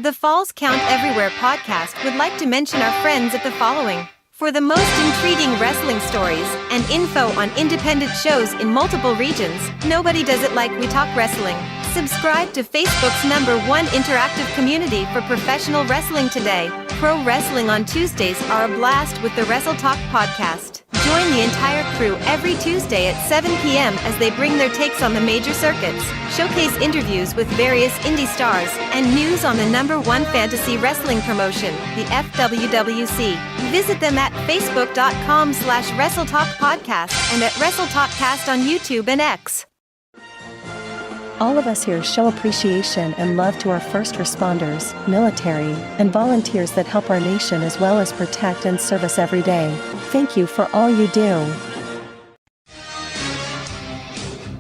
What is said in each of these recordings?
The Falls Count Everywhere podcast would like to mention our friends at the following. For the most intriguing wrestling stories and info on independent shows in multiple regions, nobody does it like We Talk Wrestling. Subscribe to Facebook's #1 interactive community for professional wrestling today. Pro wrestling on Tuesdays are a blast with the Wrestle Talk podcast. Join the entire crew every Tuesday at 7 p.m. as they bring their takes on the major circuits, showcase interviews with various indie stars, and news on the #1 fantasy wrestling promotion, the FWWC. Visit them at facebook.com/WrestleTalkPodcast and at WrestleTalkCast on YouTube and X. All of us here show appreciation and love to our first responders, military, and volunteers that help our nation as well as protect and serve us every day. Thank you for all you do.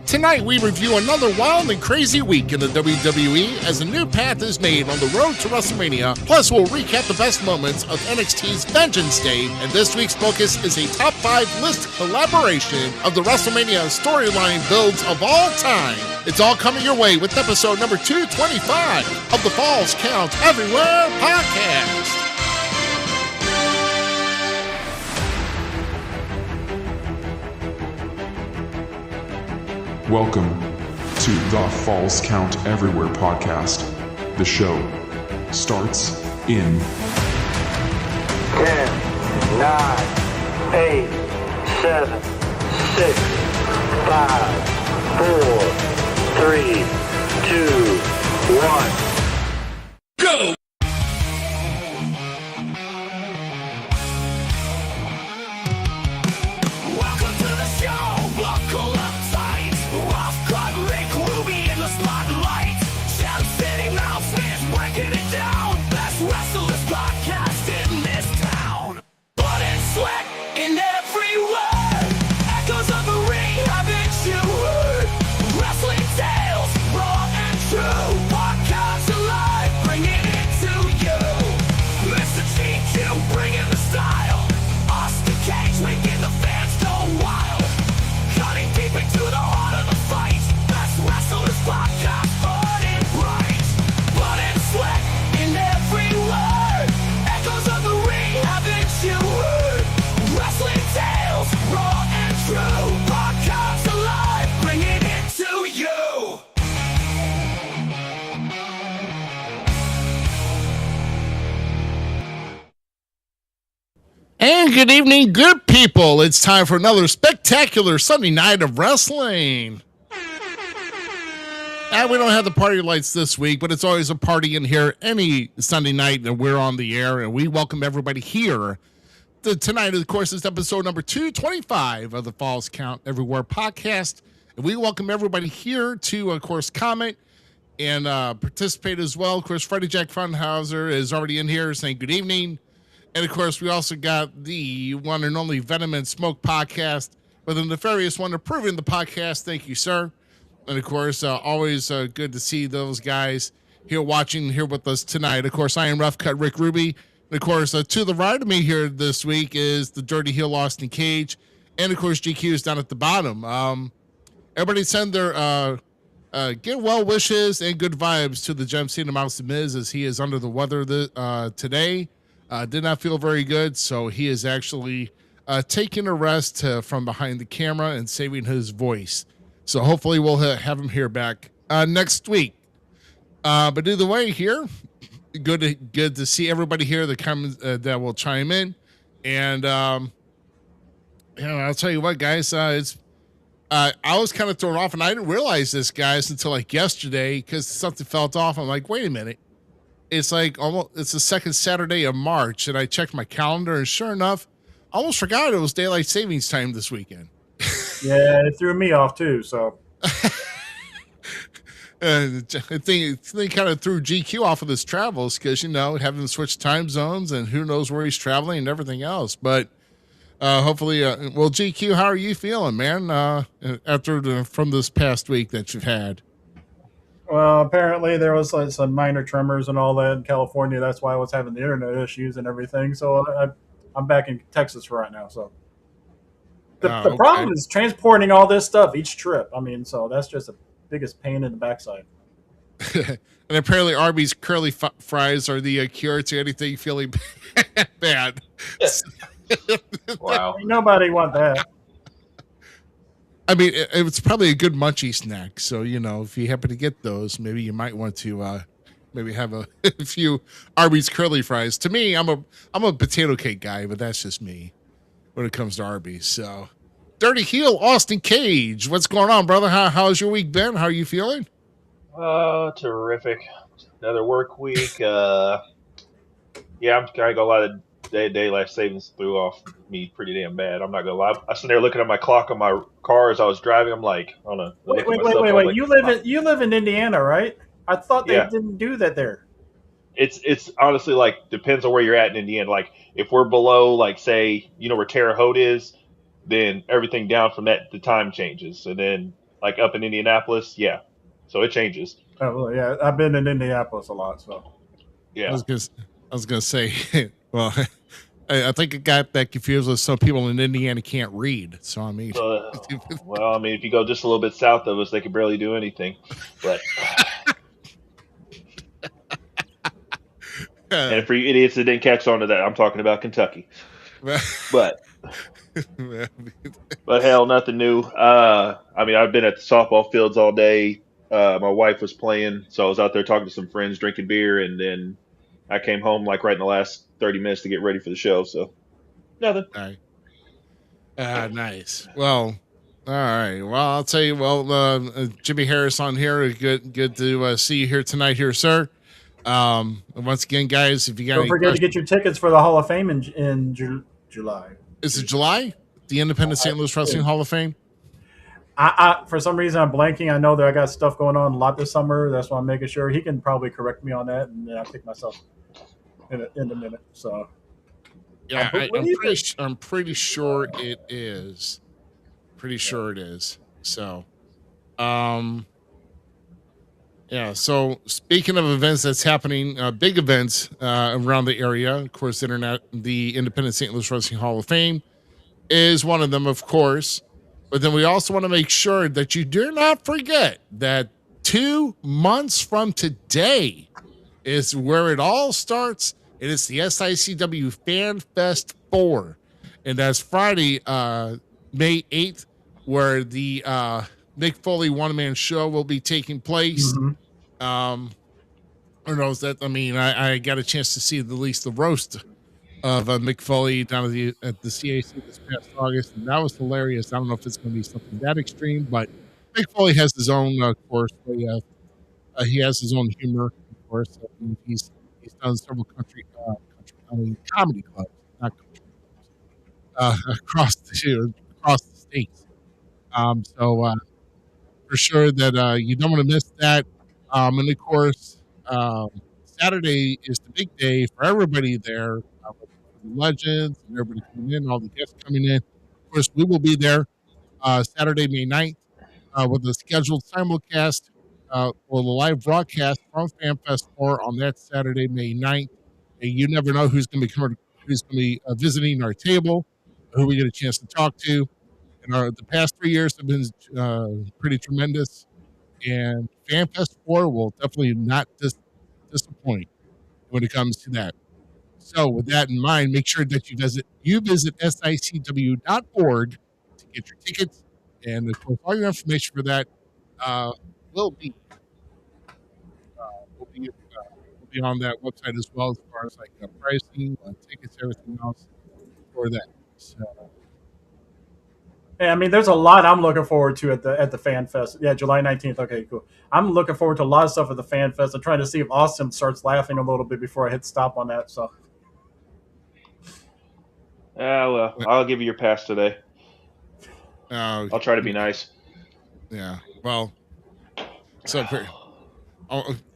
Tonight we review another wild and crazy week in the WWE as a new path is made on the road to WrestleMania. Plus we'll recap the best moments of NXT's Vengeance Day, and this week's focus is a top 5 list collaboration of the WrestleMania storyline builds of all time. It's all coming your way with episode number 225 of the Falls Count Everywhere podcast. Welcome to the Falls Count Everywhere podcast. The show starts in 10, 9, 8, 7, 6, 5, 4, 3, 2, 1. Go! Welcome to the show. Buckle up tight. Rough-cut Rick Ruby in the spotlight. Shell City Mouse Smith breaking it down. Best wrestlers podcast in this town. Blood and sweat in every word. Echoes of the ring, haven't you heard? Wrestling tales, raw and true. Podcast alive, bringing it to you. Mr. G2 bringing the style. Austin Cage making the fans go wild. Cutting deep into the heart of the fight. Best wrestlers podcast, fun and bright. Blood and sweat in every word. Echoes of the ring, haven't you heard? Wrestling tales, raw and true. Podcast alive, bringing it to you. And good evening, good people. It's time for another spectacular Sunday night of wrestling. And we don't have the party lights this week, but it's always a party in here any Sunday night that we're on the air, and we welcome everybody here. Tonight, of course, is episode number 225 of the Falls Count Everywhere podcast, and we welcome everybody here to, of course, comment and participate as well. Of course, Freddie Jack Funhauser is already in here saying good evening. And, of course, we also got the one and only Venom and Smoke podcast with the nefarious one approving the podcast. Thank you, sir. And, of course, always good to see those guys here watching here with us tonight. Of course, I am Rough Cut Rick Ruby. And, of course, to the right of me here this week is the Dirty Heel Austin Cage. And, of course, GQ is down at the bottom. Everybody send their get well wishes and good vibes to the Gem Cena Mouse Zmiz as he is under the weather today. Did not feel very good, so he is actually taking a rest from behind the camera and saving his voice. So hopefully we'll have him here back next week. But either way, here, good to see everybody here that comes that will chime in. And I'll tell you what, guys, I was kind of thrown off, and I didn't realize this, guys, until like yesterday because something felt off. I'm like, wait a minute. It's like it's the second Saturday of March, and I checked my calendar, and sure enough, I almost forgot it was daylight savings time this weekend. Yeah, it threw me off too. So I think they kind of threw GQ off of his travels because having to switch time zones, and who knows where he's traveling and everything else. But hopefully, well, GQ, how are you feeling, man? From this past week that you've had. Well, apparently there was like some minor tremors and all that in California. That's why I was having the internet issues and everything. So I'm back in Texas right now. So the problem is transporting all this stuff each trip. I mean, so that's just the biggest pain in the backside. And apparently Arby's curly fries are the cure to anything feeling bad. Wow. Ain't nobody want that. I mean, it's probably a good munchy snack. So, if you happen to get those, maybe you might want to maybe have a few Arby's curly fries. To me, I'm a potato cake guy, but that's just me when it comes to Arby's. So, Dirty Heel, Austin Cage. What's going on, brother? How's your week been? How are you feeling? Terrific. Another work week. Yeah, I'm kind of gonna lie. The daylight savings threw off me pretty damn bad. I'm not gonna lie. I was sitting there looking at my clock on my car as I was driving. I'm like, I don't know. Wait. Like, You live in Indiana, right? I thought they Yeah. didn't do that there. It's honestly like depends on where you're at in Indiana. Like if we're below, like say, where Terre Haute is, then everything down from that the time changes, and then like up in Indianapolis, yeah, so it changes. Oh, well, yeah, I've been in Indianapolis a lot, so. I Yeah. was gonna say, well, I think it got that confused with some people in Indiana can't read. So I mean, Well, I mean, if you go just a little bit south of us, they can barely do anything. But and for you idiots that didn't catch on to that, I'm talking about Kentucky. But hell, nothing new. I mean, I've been at the softball fields all day. My wife was playing, so I was out there talking to some friends, drinking beer, and then I came home like right in the last 30 minutes to get ready for the show. So nothing. All right. Nice. Well, all right. Well, I'll tell you. Well, Jimmy Harris on here. Good to see you here tonight, here, sir. Once again, guys, if you got Don't any forget to questions, get your tickets for the Hall of Fame in July. is it July? The Independent St. Louis Wrestling Hall of Fame. I for some reason I'm blanking. I know that I got stuff going on a lot this summer. That's why I'm making sure. He can probably correct me on that, and then I'll pick myself in a minute. So Yeah, I'm pretty sure it is. Pretty sure it is. So, yeah. So speaking of events that's happening, big events around the area, of course, the Independent St. Louis Wrestling Hall of Fame is one of them, of course. But then we also want to make sure that you do not forget that 2 months from today is where it all starts. It is the SICW Fan Fest 4. And that's Friday, May 8th, where the Mick Foley one-man show will be taking place. mhm. Who knows that? I mean, I got a chance to see at least the roast of Mick Foley down at the CAC this past August, and that was hilarious. I don't know if it's going to be something that extreme, but Mick Foley has his own course. He has his own humor, of course. He's done several comedy clubs, not country clubs, across the states. So for sure that you don't want to miss that. And of course, Saturday is the big day for everybody there. With the legends and everybody coming in, all the guests coming in. Of course, we will be there Saturday, May 9th, with a scheduled simulcast or the live broadcast from FanFest 4 on that Saturday, May 9th. And you never know who's going to be visiting our table, who we get a chance to talk to. And the past 3 years have been pretty tremendous. And FanFest 4 will definitely not disappoint when it comes to that. So with that in mind, make sure that you visit sicw.org to get your tickets. And of course, all your information for that will be on that website as well, as far as like pricing, tickets, everything else for that. So, Yeah, I mean, there's a lot I'm looking forward to at the Fan Fest. Yeah, July 19th. Okay, cool. I'm looking forward to a lot of stuff at the Fan Fest. I'm trying to see if Austin starts laughing a little bit before I hit stop on that. So, Well, I'll give you your pass today. I'll try to be nice. Yeah. Well, so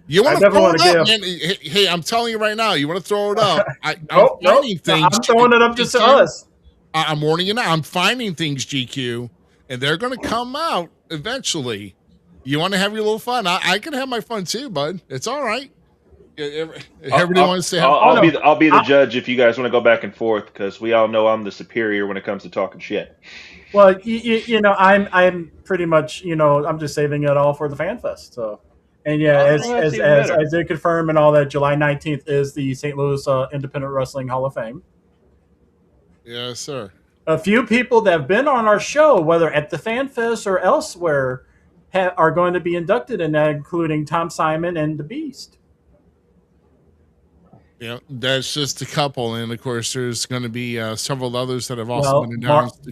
you want I to throw definitely it up, wanna man? Hey, I'm telling you right now, you want to throw it up. I'm Nope, finding things. I'm throwing it up just to GQ. us. I'm warning you now. I'm finding things, GQ, and they're going to come out eventually. You want to have your little fun? I can have my fun too, bud. It's all right. Everybody wants to have. I'll be the judge if you guys want to go back and forth, because we all know I'm the superior when it comes to talking shit. Well, you know, I'm pretty much, I'm just saving it all for the Fan Fest. So, And yeah, Oh, that's even better. as they confirm and all that, July 19th is the St. Louis Independent Wrestling Hall of Fame. Yes, sir. A few people that have been on our show, whether at the Fan Fest or elsewhere, are going to be inducted in that, including Tom Simon and The Beast. Yeah, that's just a couple, and of course, there's going to be several others that have also been announced.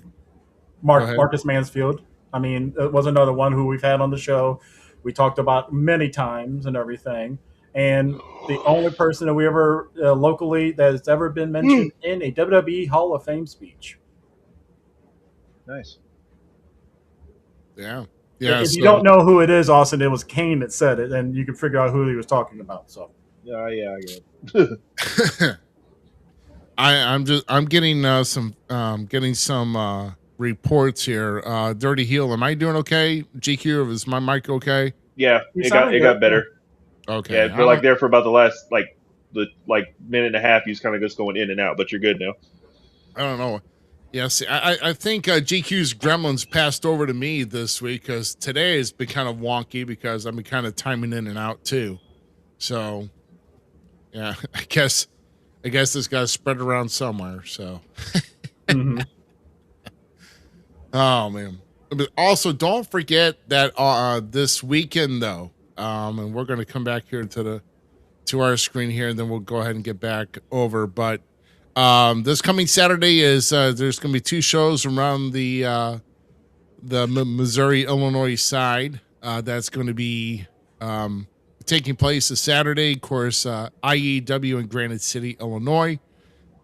Marcus Mansfield. I mean, it was another one who we've had on the show. We talked about many times and everything. And the only person that we ever locally that has ever been mentioned in a WWE Hall of Fame speech. Nice. Yeah. If you don't know who it is, Austin, it was Kane that said it, and you can figure out who he was talking about. So. Yeah, I get it. I'm getting some reports here. Dirty Heel, am I doing okay? GQ, is my mic okay? Yeah, it got better. Okay. Yeah, for like there for about the last minute and a half, he's kind of just going in and out, but you're good now. I don't know. Yes, I think GQ's Gremlins passed over to me this week because today has been kind of wonky because I've been kind of timing in and out too. So, yeah, I guess this got spread around somewhere. So, Mm-hmm. Oh man! But also, don't forget that this weekend though, and we're going to come back here to our screen here, and then we'll go ahead and get back over. But this coming Saturday is there's going to be two shows around the Missouri Illinois side. That's going to be taking place this Saturday, of course, IEW in Granite City, Illinois,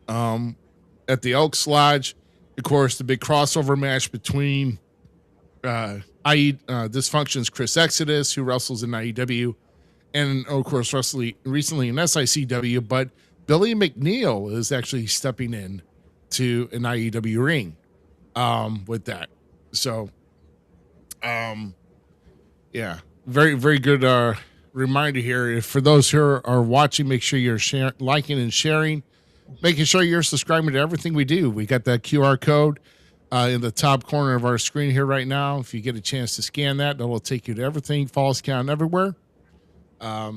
at the Elks Lodge. Of course, the big crossover match between Dysfunction's Chris Exodus, who wrestles in IEW, and of course, recently in SICW, but Billy McNeil is actually stepping in to an IEW ring with that. So, yeah, very, very good reminder here. For those who are watching, make sure you're liking and sharing, making sure you're subscribing to everything we do. We got that QR code in the top corner of our screen here right now. If you get a chance to scan that will take you to everything, Falls Count everywhere. But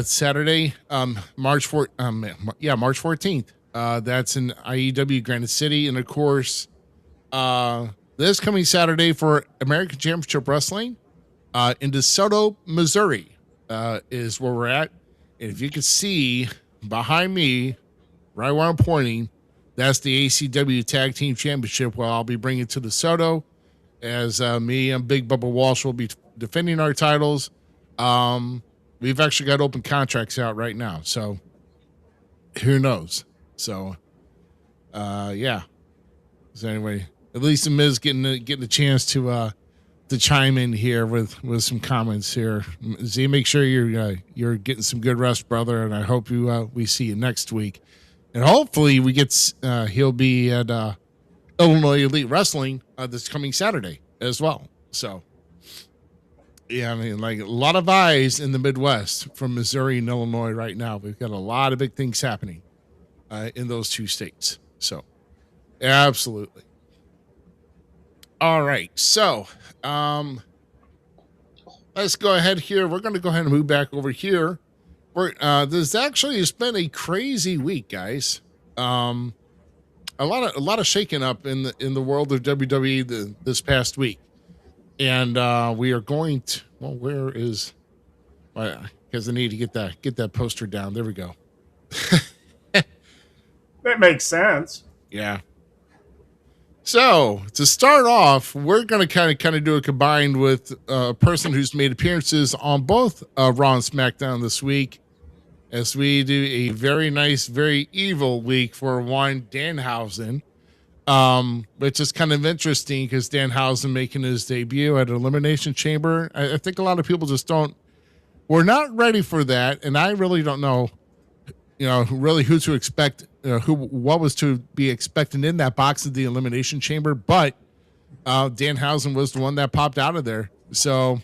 Saturday, March 14th, that's in IEW Granite City. And of course, this coming Saturday for American Championship Wrestling, in DeSoto, Missouri, is where we're at. And if you can see behind me, right where I'm pointing, that's the ACW Tag Team Championship. Well, I'll be bringing to DeSoto as me and Big Bubba Walsh will be defending our titles. We've actually got open contracts out right now, so who knows? So, yeah. So anyway, at least the Miz getting a chance to chime in here with some comments here. Z, make sure you're getting some good rest, brother, and I hope we see you next week. And hopefully we get he'll be at Illinois Elite Wrestling this coming Saturday as well. So, yeah, I mean, like a lot of eyes in the Midwest from Missouri and Illinois right now. We've got a lot of big things happening in those two states. So, absolutely. All right, so let's go ahead here. We're going to go ahead and move back over here. There's actually has been a crazy week, guys. A lot of shaking up in the world of WWE this past week, and we are going to. Well, where is? Because I need to get that poster down. There we go. That makes sense. Yeah. So to start off, we're going to kind of do a combined with a person who's made appearances on both Raw and SmackDown this week, as we do a very nice, very evil week for one Danhausen, which is kind of interesting because Danhausen making his debut at Elimination Chamber. I think a lot of people just we're not ready for that, and I really don't know, really who to expect. What was to be expected in that box of the Elimination Chamber, but Danhausen was the one that popped out of there. So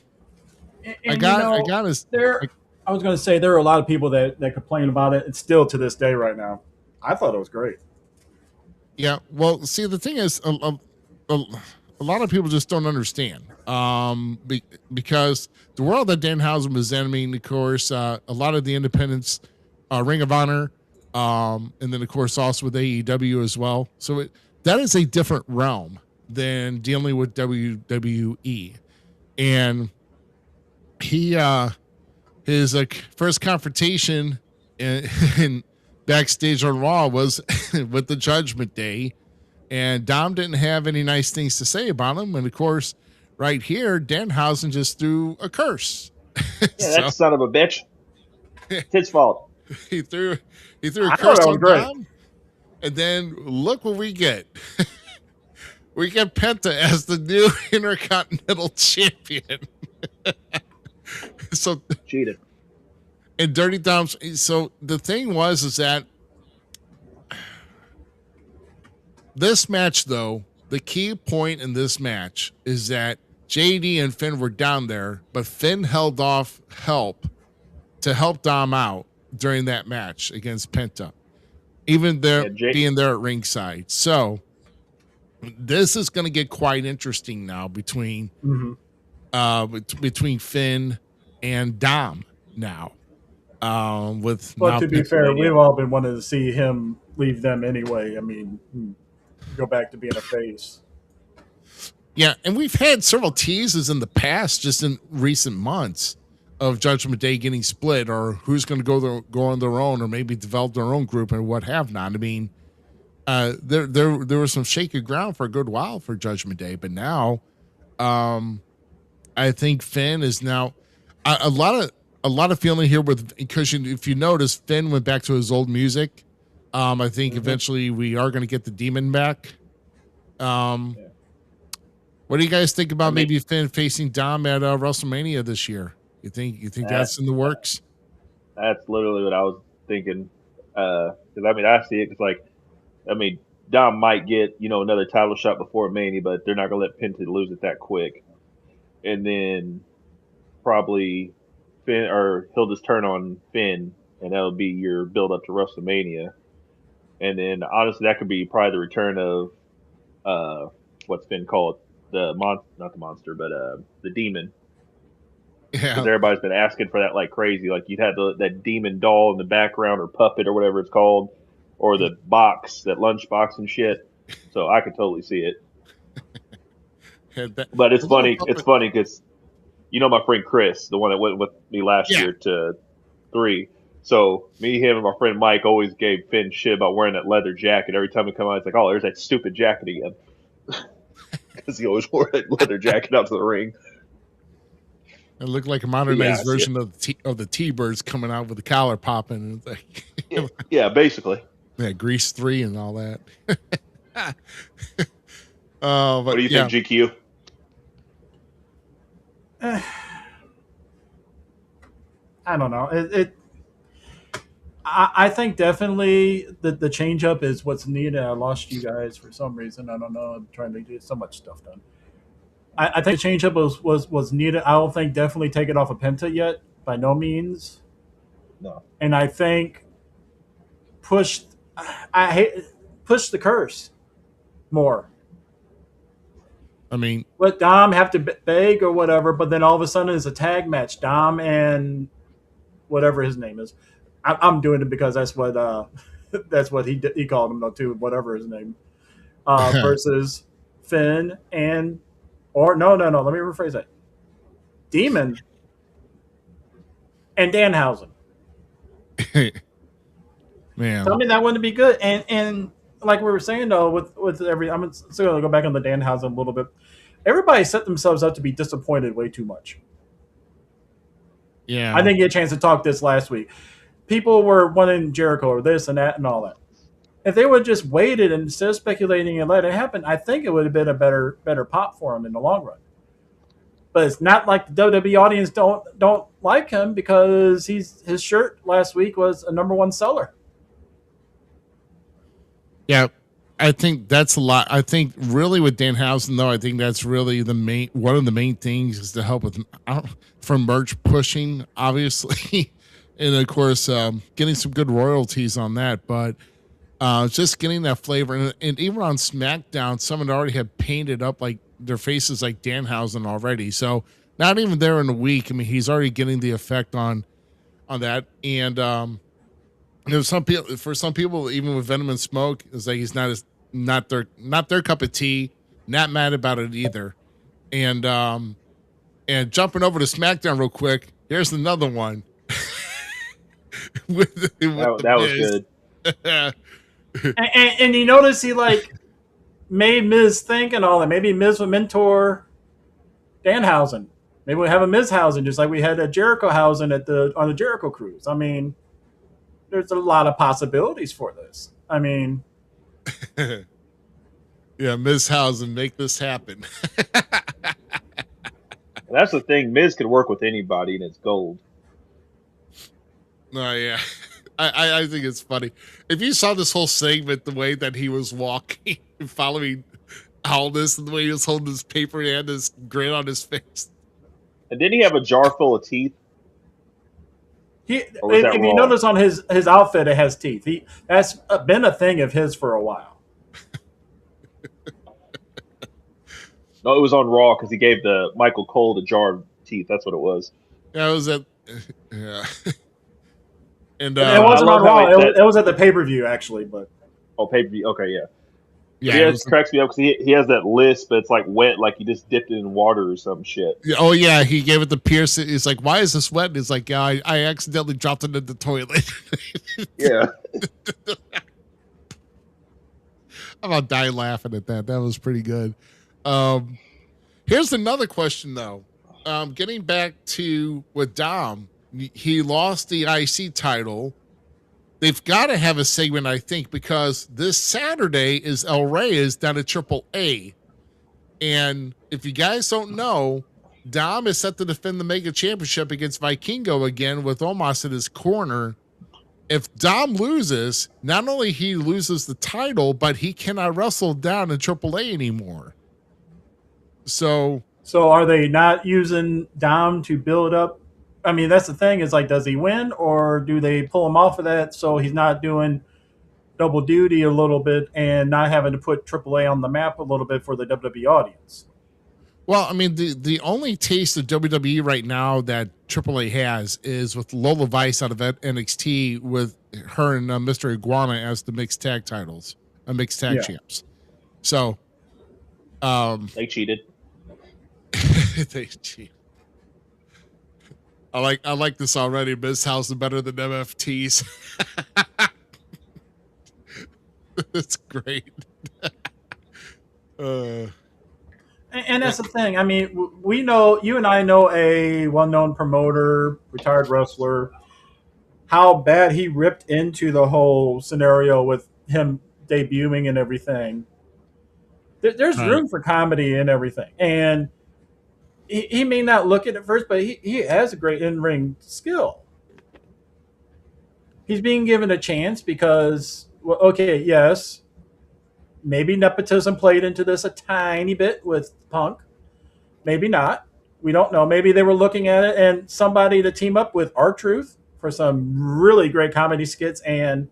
I was going to say there are a lot of people that complain about it. It's still to this day right now. I thought it was great. Yeah. Well, see, the thing is, a a lot of people just don't understand. Because the world that Danhausen was in, I mean, of course, a lot of the independents, Ring of Honor, and then of course also with AEW as well. So that is a different realm than dealing with WWE. And he, his first confrontation in backstage on Raw was with the Judgment Day, and Dom didn't have any nice things to say about him. And of course, right here, Danhausen just threw a curse. Yeah, that son of a bitch. It's his fault. He threw a curse on Dom, and then look what we get. We get Penta as the new Intercontinental Champion. So cheated. And Dirty Dom's. So the thing is that this match, though, the key point in this match is that JD and Finn were down there, but Finn held off help to help Dom out during that match against Penta, even being there at ringside. So this is going to get quite interesting now between Finn and Dom now. But to be fair, we've all been wanting to see him leave them anyway. I mean, go back to being a face. Yeah, and we've had several teases in the past, just in recent months, of Judgment Day getting split, or who's going to go on their own, or maybe develop their own group and what have not. I mean, there was some shaky ground for a good while for Judgment Day, but now, I think Finn is now a lot of feeling here because if you notice, Finn went back to his old music. I think eventually we are going to get the Demon back. What do you guys think about maybe Finn facing Dom at WrestleMania this year? You think that's in the works? That's literally what I was thinking. Because I see it. Because Dom might get another title shot before Mania, but they're not going to let Penta lose it that quick. And then probably Finn, or he'll just turn on Finn, and that'll be your build up to WrestleMania. And then honestly, that could be probably the return of what's Finn called, not the monster, but the demon. Yeah, because everybody's been asking for that like crazy. Like you'd have that demon doll in the background, or puppet, or whatever it's called, or the box, that lunch box and shit. So I could totally see it. But it's funny. It's funny because my friend Chris, the one that went with me last year to 3. So me, him, and my friend Mike always gave Finn shit about wearing that leather jacket. Every time he come out, it's like, oh, there's that stupid jacket again. Because he always wore that leather jacket out to the ring. It looked like a modernized version of the T-Birds coming out with the collar popping. Like, yeah, basically. Yeah, Grease 3 and all that. But what do you think, GQ? I don't know. I think definitely the change up is what's needed. I lost you guys for some reason. I don't know. I'm trying to get so much stuff done. I think the change up was needed. I don't think definitely take it off of Penta yet, by no means. No. And I think push the curse more. I mean, let Dom have to beg or whatever, but then all of a sudden it's a tag match. Dom and whatever his name is. I'm doing it because that's what he called him though too. Whatever his name, versus Finn and no. Let me rephrase that. Demon and Danhausen. Man, tell me that wouldn't be good. And like we were saying though, with every, I'm still gonna go back on the Danhausen a little bit. Everybody set themselves up to be disappointed way too much. Yeah, I didn't get a chance to talk this last week. People were wanting Jericho or this and that and all that. If they would have just waited and instead of speculating and let it happen, I think it would have been a better pop for him in the long run. But it's not like the WWE audience don't like him because his shirt last week was a #1 seller. Yeah, I think that's a lot. I think really with Danhausen though, I think that's really one of the main things is to help with from merch pushing, obviously, and of course getting some good royalties on that. But just getting that flavor, and even on SmackDown, someone already had painted up like their faces like Danhausen already. So not even there in a week. I mean, he's already getting the effect on that. And some people, even with Venom and Smoke, it's like he's not their cup of tea. Not mad about it either. And jumping over to SmackDown real quick, here's another one. That was good. and you notice he like made Miz think and all that. Maybe Miz would mentor Danhausen. Maybe we have a Mizhausen, just like we had a Jerichohausen on the Jericho Cruise. I mean, there's a lot of possibilities for this. I mean, yeah, Mizhausen, make this happen. That's the thing. Miz could work with anybody, and it's gold. Oh yeah, I think it's funny. If you saw this whole segment, the way that he was walking, following Aldous, and the way he was holding his paper and his grin on his face. And didn't he have a jar full of teeth? If you notice on his outfit, it has teeth. That's been a thing of his for a while. No, it was on Raw because he gave the Michael Cole the jar of teeth. That's what it was. Yeah, it was at yeah. And it wasn't on Raw. It was at the pay-per-view actually, but pay-per-view. Okay, yeah. Yeah, it cracks me up because he has that lisp, but it's like wet, like he just dipped it in water or some shit. Oh yeah, he gave it to Pierce. He's like, "Why is this wet?" And he's like, "Yeah, I accidentally dropped it in the toilet." Yeah. I'm about dying laughing at that. That was pretty good. Here's another question though. Getting back to with Dom, he lost the IC title. They've got to have a segment, I think, because this Saturday is El Reyes down at AAA. And if you guys don't know, Dom is set to defend the Mega Championship against Vikingo again with Omos in his corner. If Dom loses, not only he loses the title, but he cannot wrestle down in AAA anymore. So are they not using Dom to build up? I mean, that's the thing is like, does he win or do they pull him off of that so he's not doing double duty a little bit and not having to put AAA on the map a little bit for the WWE audience? Well, I mean, the only taste of WWE right now that AAA has is with Lola Vice out of NXT with her and Mr. Iguana as the mixed tag titles, mixed tag champs. So, they cheated. They cheated. I like this already. Mizhausen better than MFTs. That's great. And that's the thing. I mean, we know, you and I know a well-known promoter, retired wrestler, how bad he ripped into the whole scenario with him debuting and everything. There's room for comedy and everything. And he may not look at it first, but he has a great in-ring skill. He's being given a chance because, well, okay, yes, maybe nepotism played into this a tiny bit with Punk. Maybe not. We don't know. Maybe they were looking at it and somebody to team up with R-Truth for some really great comedy skits. And,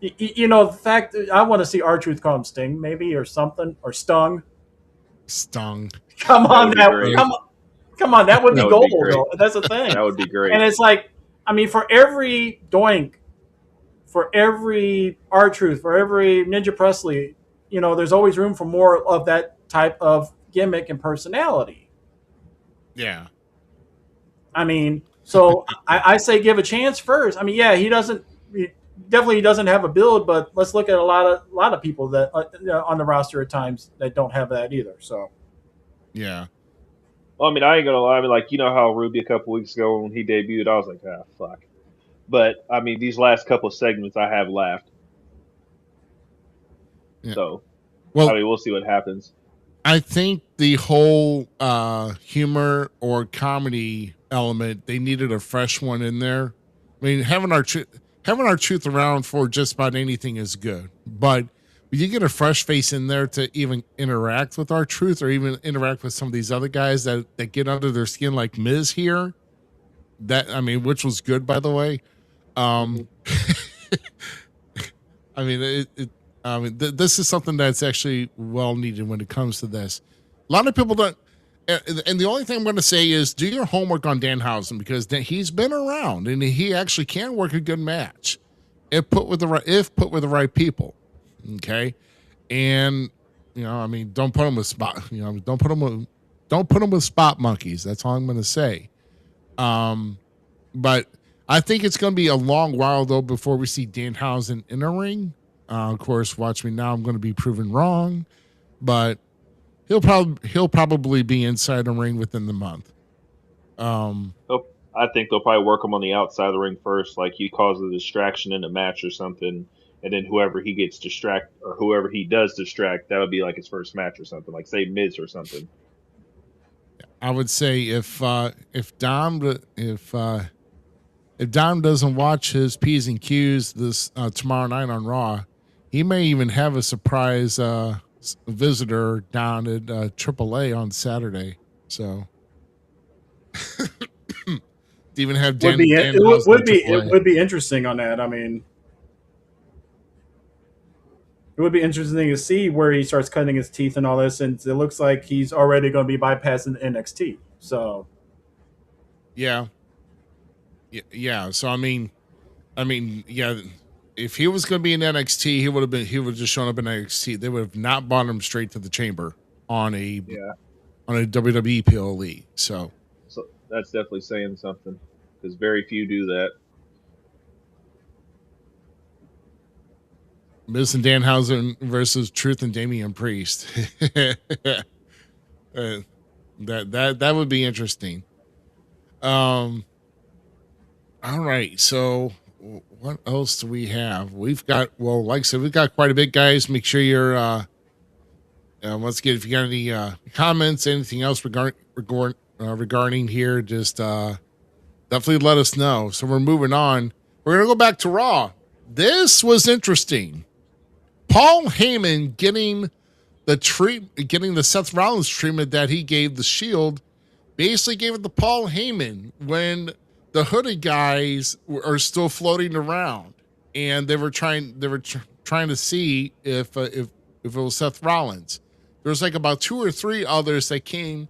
you know, the fact that I want to see R-Truth call him Sting, maybe, or something, or Stung. Come on, come on, that would be gold. That's the thing. That would be great. And it's like, I mean, for every Doink, for every R-Truth, for every Ninja Presley, you know, there's always room for more of that type of gimmick and personality. Yeah. I mean, so I say give a chance first. I mean, yeah, he definitely doesn't have a build, but let's look at a lot of people that on the roster at times that don't have that either. So. Yeah. Well, I mean, I ain't gonna lie. I mean, like, you know how Ruby a couple weeks ago when he debuted, I was like, fuck. But I mean, these last couple of segments, I have laughed. Yeah. So, well, I mean, we'll see what happens. I think the whole humor or comedy element, they needed a fresh one in there. I mean, having our truth around for just about anything is good, but you get a fresh face in there to even interact with R-Truth or even interact with some of these other guys that get under their skin, like Miz here. That, I mean, which was good, by the way. I mean, This is something that's actually well needed when it comes to this. A lot of people don't. And the only thing I'm going to say is do your homework on Danhausen, because he's been around and he actually can work a good match if put with the right people. Okay, and don't put him with spot. Don't put him with spot monkeys. That's all I'm going to say. But I think it's going to be a long while though before we see Danhausen in a ring. Of course, watch me now. I'm going to be proven wrong, but he'll probably be inside the ring within the month. I think they'll probably work him on the outside of the ring first, like he causes a distraction in a match or something, and then whoever he gets distract or whoever he does distract, that would be like his first match or something, like say Miz or something. I would say if Dom doesn't watch his P's and Q's this tomorrow night on Raw, he may even have a surprise visitor down at AAA on Saturday. So to even have it would be interesting on that. I mean, it would be interesting to see where he starts cutting his teeth and all this, since it looks like he's already going to be bypassing NXT. So yeah. So I mean, yeah. If he was going to be in NXT, he would have just shown up in NXT. They would have not brought him straight to the chamber on a WWE PLE. So that's definitely saying something, because very few do that. Miz and Danhausen versus Truth and Damian Priest. That would be interesting. All right, so what else do we have? We've got, well, like I said, we've got quite a bit, guys. Make sure you're let's get, if you got any comments, anything else regarding here, just definitely let us know. So we're moving on. We're gonna go back to Raw. This was interesting. Paul Heyman getting the Seth Rollins treatment that he gave the Shield, basically gave it to Paul Heyman when the hooded guys are still floating around, and they were trying to see if it was Seth Rollins. There was like about 2 or 3 others that came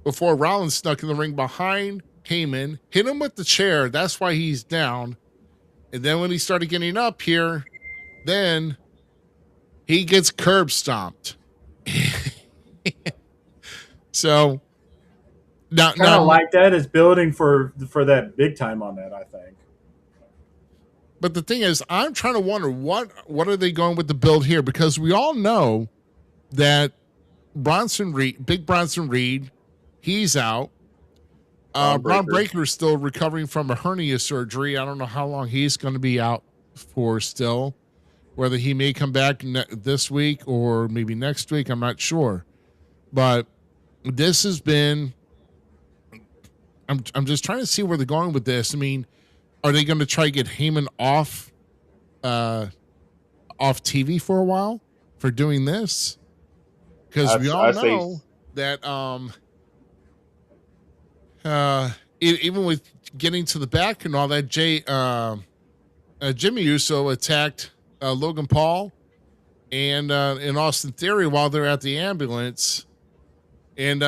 before Rollins snuck in the ring behind Heyman, hit him with the chair. That's why he's down. And then when he started getting up here, then he gets curb stomped. So now like that is building for that big time on that, I think. But the thing is, I'm trying to wonder what are they going with the build here, because we all know that Big Bronson Reed, he's out. Braun Breaker's still recovering from a hernia surgery. I don't know how long he's going to be out for still. Whether he may come back this week or maybe next week, I'm not sure. But this has been, I'm just trying to see where they're going with this. I mean, are they going to try to get Heyman off TV for a while for doing this? Because we all know that even with getting to the back and all that, Jimmy Uso attacked Logan Paul and Austin Theory while they're at the ambulance, and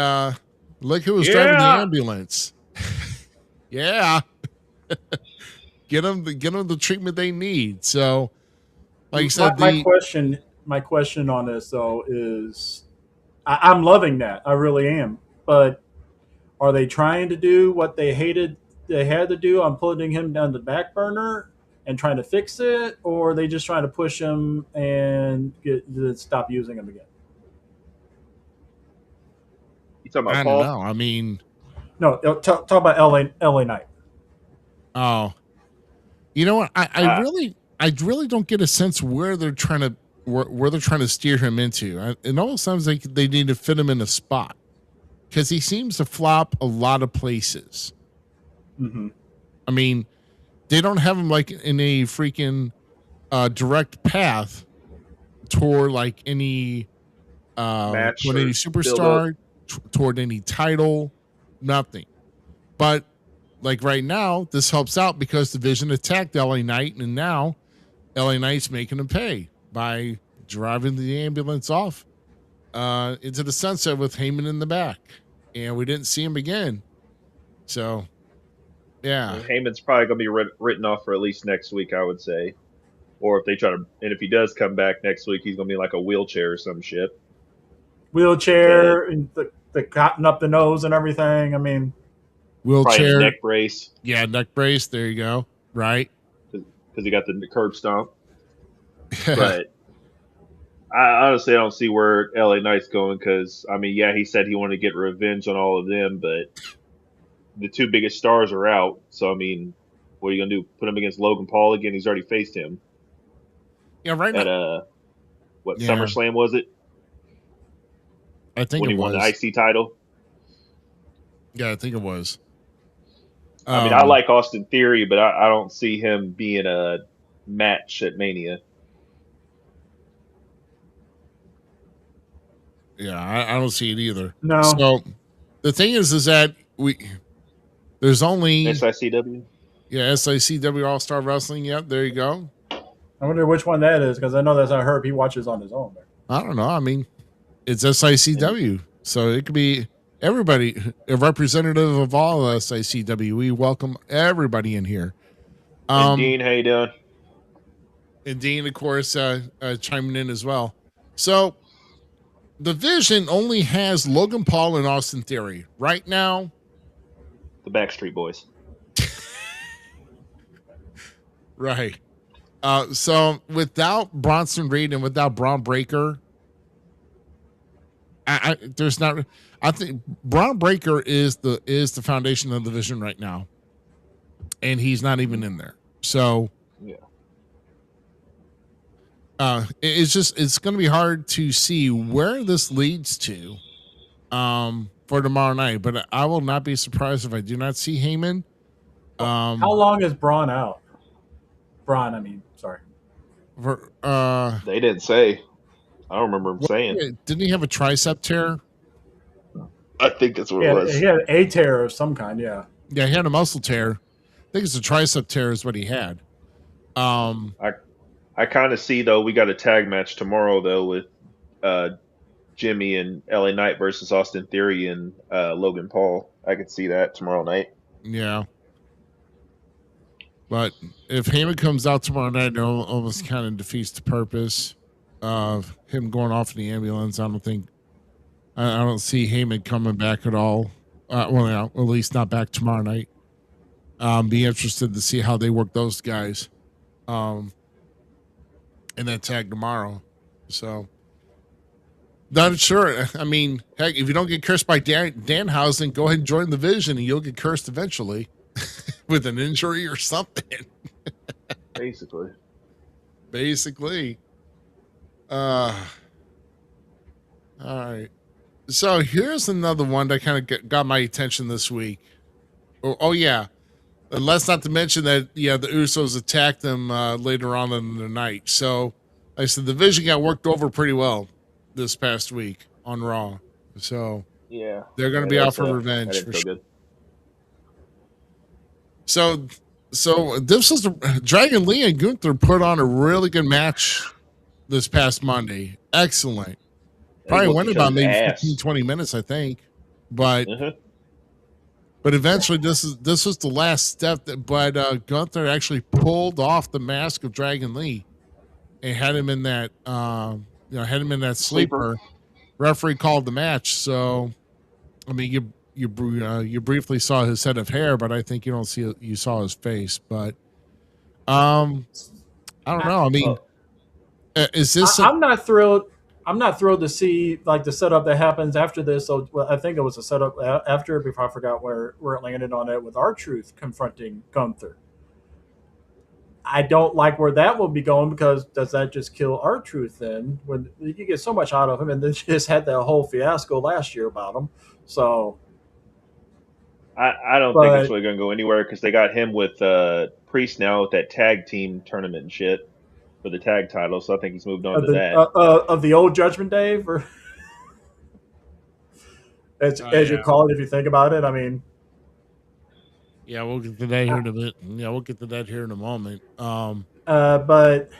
look who was driving the ambulance. Yeah. Get them the treatment they need. So, like I said, my question on this though is, I'm loving that. I really am. But are they trying to do what they had to do on putting him down the back burner and trying to fix it, or are they just trying to push him and stop using him again? You talking about I Paul? don't know. I mean, no, talk about LA Knight. Oh, you know what? I really don't get a sense where they're trying to steer him into. It almost sounds like they need to fit him in a spot, because he seems to flop a lot of places. Mm-hmm. I mean, they don't have him like in a freaking direct path toward like any match, toward any superstar, toward any title, nothing. But like right now, this helps out because Division attacked LA Knight, and now LA Knight's making him pay by driving the ambulance off into the sunset with Heyman in the back, and we didn't see him again. So, yeah, Heyman's probably going to be written off for at least next week, I would say. Or if they try to, and if he does come back next week, he's going to be like a wheelchair or some shit. Wheelchair, and the cotton up the nose and everything. I mean, wheelchair, neck brace. Yeah, neck brace. There you go. Right, because he got the curb stomp. But I honestly don't see where LA Knight's going. Because I mean, yeah, he said he wanted to get revenge on all of them, but the two biggest stars are out. So I mean, what are you gonna do? Put him against Logan Paul again? He's already faced him. Yeah, right at now. SummerSlam was it? I think when he won the IC title. Yeah, I think it was. I mean, I like Austin Theory, but I don't see him being a match at Mania. Yeah, I don't see it either. No. So the thing is that there's only SICW. Yeah, SICW All Star Wrestling. Yep, there you go. I wonder which one that is, because I know that's not Herb. He watches on his own. I don't know. I mean, it's SICW, so it could be everybody, a representative of all SICW. We welcome everybody in here. And Dean, how you doing? And Dean, of course, chiming in as well. So the Vision only has Logan Paul and Austin Theory right now. The Backstreet Boys. Right. So without Bronson Reed and without Braun Breaker, there's not. I think Braun Breaker is the foundation of the Vision right now, and he's not even in there. So yeah, it's going to be hard to see where this leads to, for tomorrow night. But I will not be surprised if I do not see Heyman. How long is Braun out? Sorry. They didn't say. I don't remember him saying. Didn't he have a tricep tear? I think that's what it was. He had a tear of some kind, yeah. Yeah, he had a muscle tear. I think it's a tricep tear is what he had. I kind of see, though, we got a tag match tomorrow, though, with Jimmy and LA Knight versus Austin Theory and Logan Paul. I could see that tomorrow night. Yeah. But if Heyman comes out tomorrow night, it almost kind of defeats the purpose of him going off in the ambulance. I don't see Heyman coming back at all. At least not back tomorrow night. Be interested to see how they work those guys in that tag tomorrow. So, not sure. I mean, heck, if you don't get cursed by Danhausen, go ahead and join the Vision and you'll get cursed eventually. With an injury or something. Basically. All right. So here's another one that kind of got my attention this week. Oh yeah. And let's not to mention that, the Usos attacked them later on in the night. So like I said, the Vision got worked over pretty well this past week on Raw. So yeah, they're going to be out for revenge for sure. Good. So this was Dragon Lee and Gunther put on a really good match this past Monday. Excellent. Probably went about maybe 15, 20 minutes, I think. But but eventually this was the last step but Gunther actually pulled off the mask of Dragon Lee and had him in that sleeper. Referee called the match. So I mean you briefly saw his head of hair, but I think you saw his face. But I don't know. I mean, is this? I'm not thrilled. I'm not thrilled to see like the setup that happens after this. So I think it was a setup after, before I forgot where it landed on it, with R-Truth confronting Gunther. I don't like where that will be going, because does that just kill R-Truth then? When you get so much out of him, and then just had that whole fiasco last year about him. So. I don't think it's really going to go anywhere, because they got him with Priest now with that tag team tournament and shit for the tag title. So I think he's moved on to that. Of the old Judgment Day, or as you call it, if you think about it. I mean, yeah, we'll get to that here in a bit. Yeah, we'll get to that here in a moment. But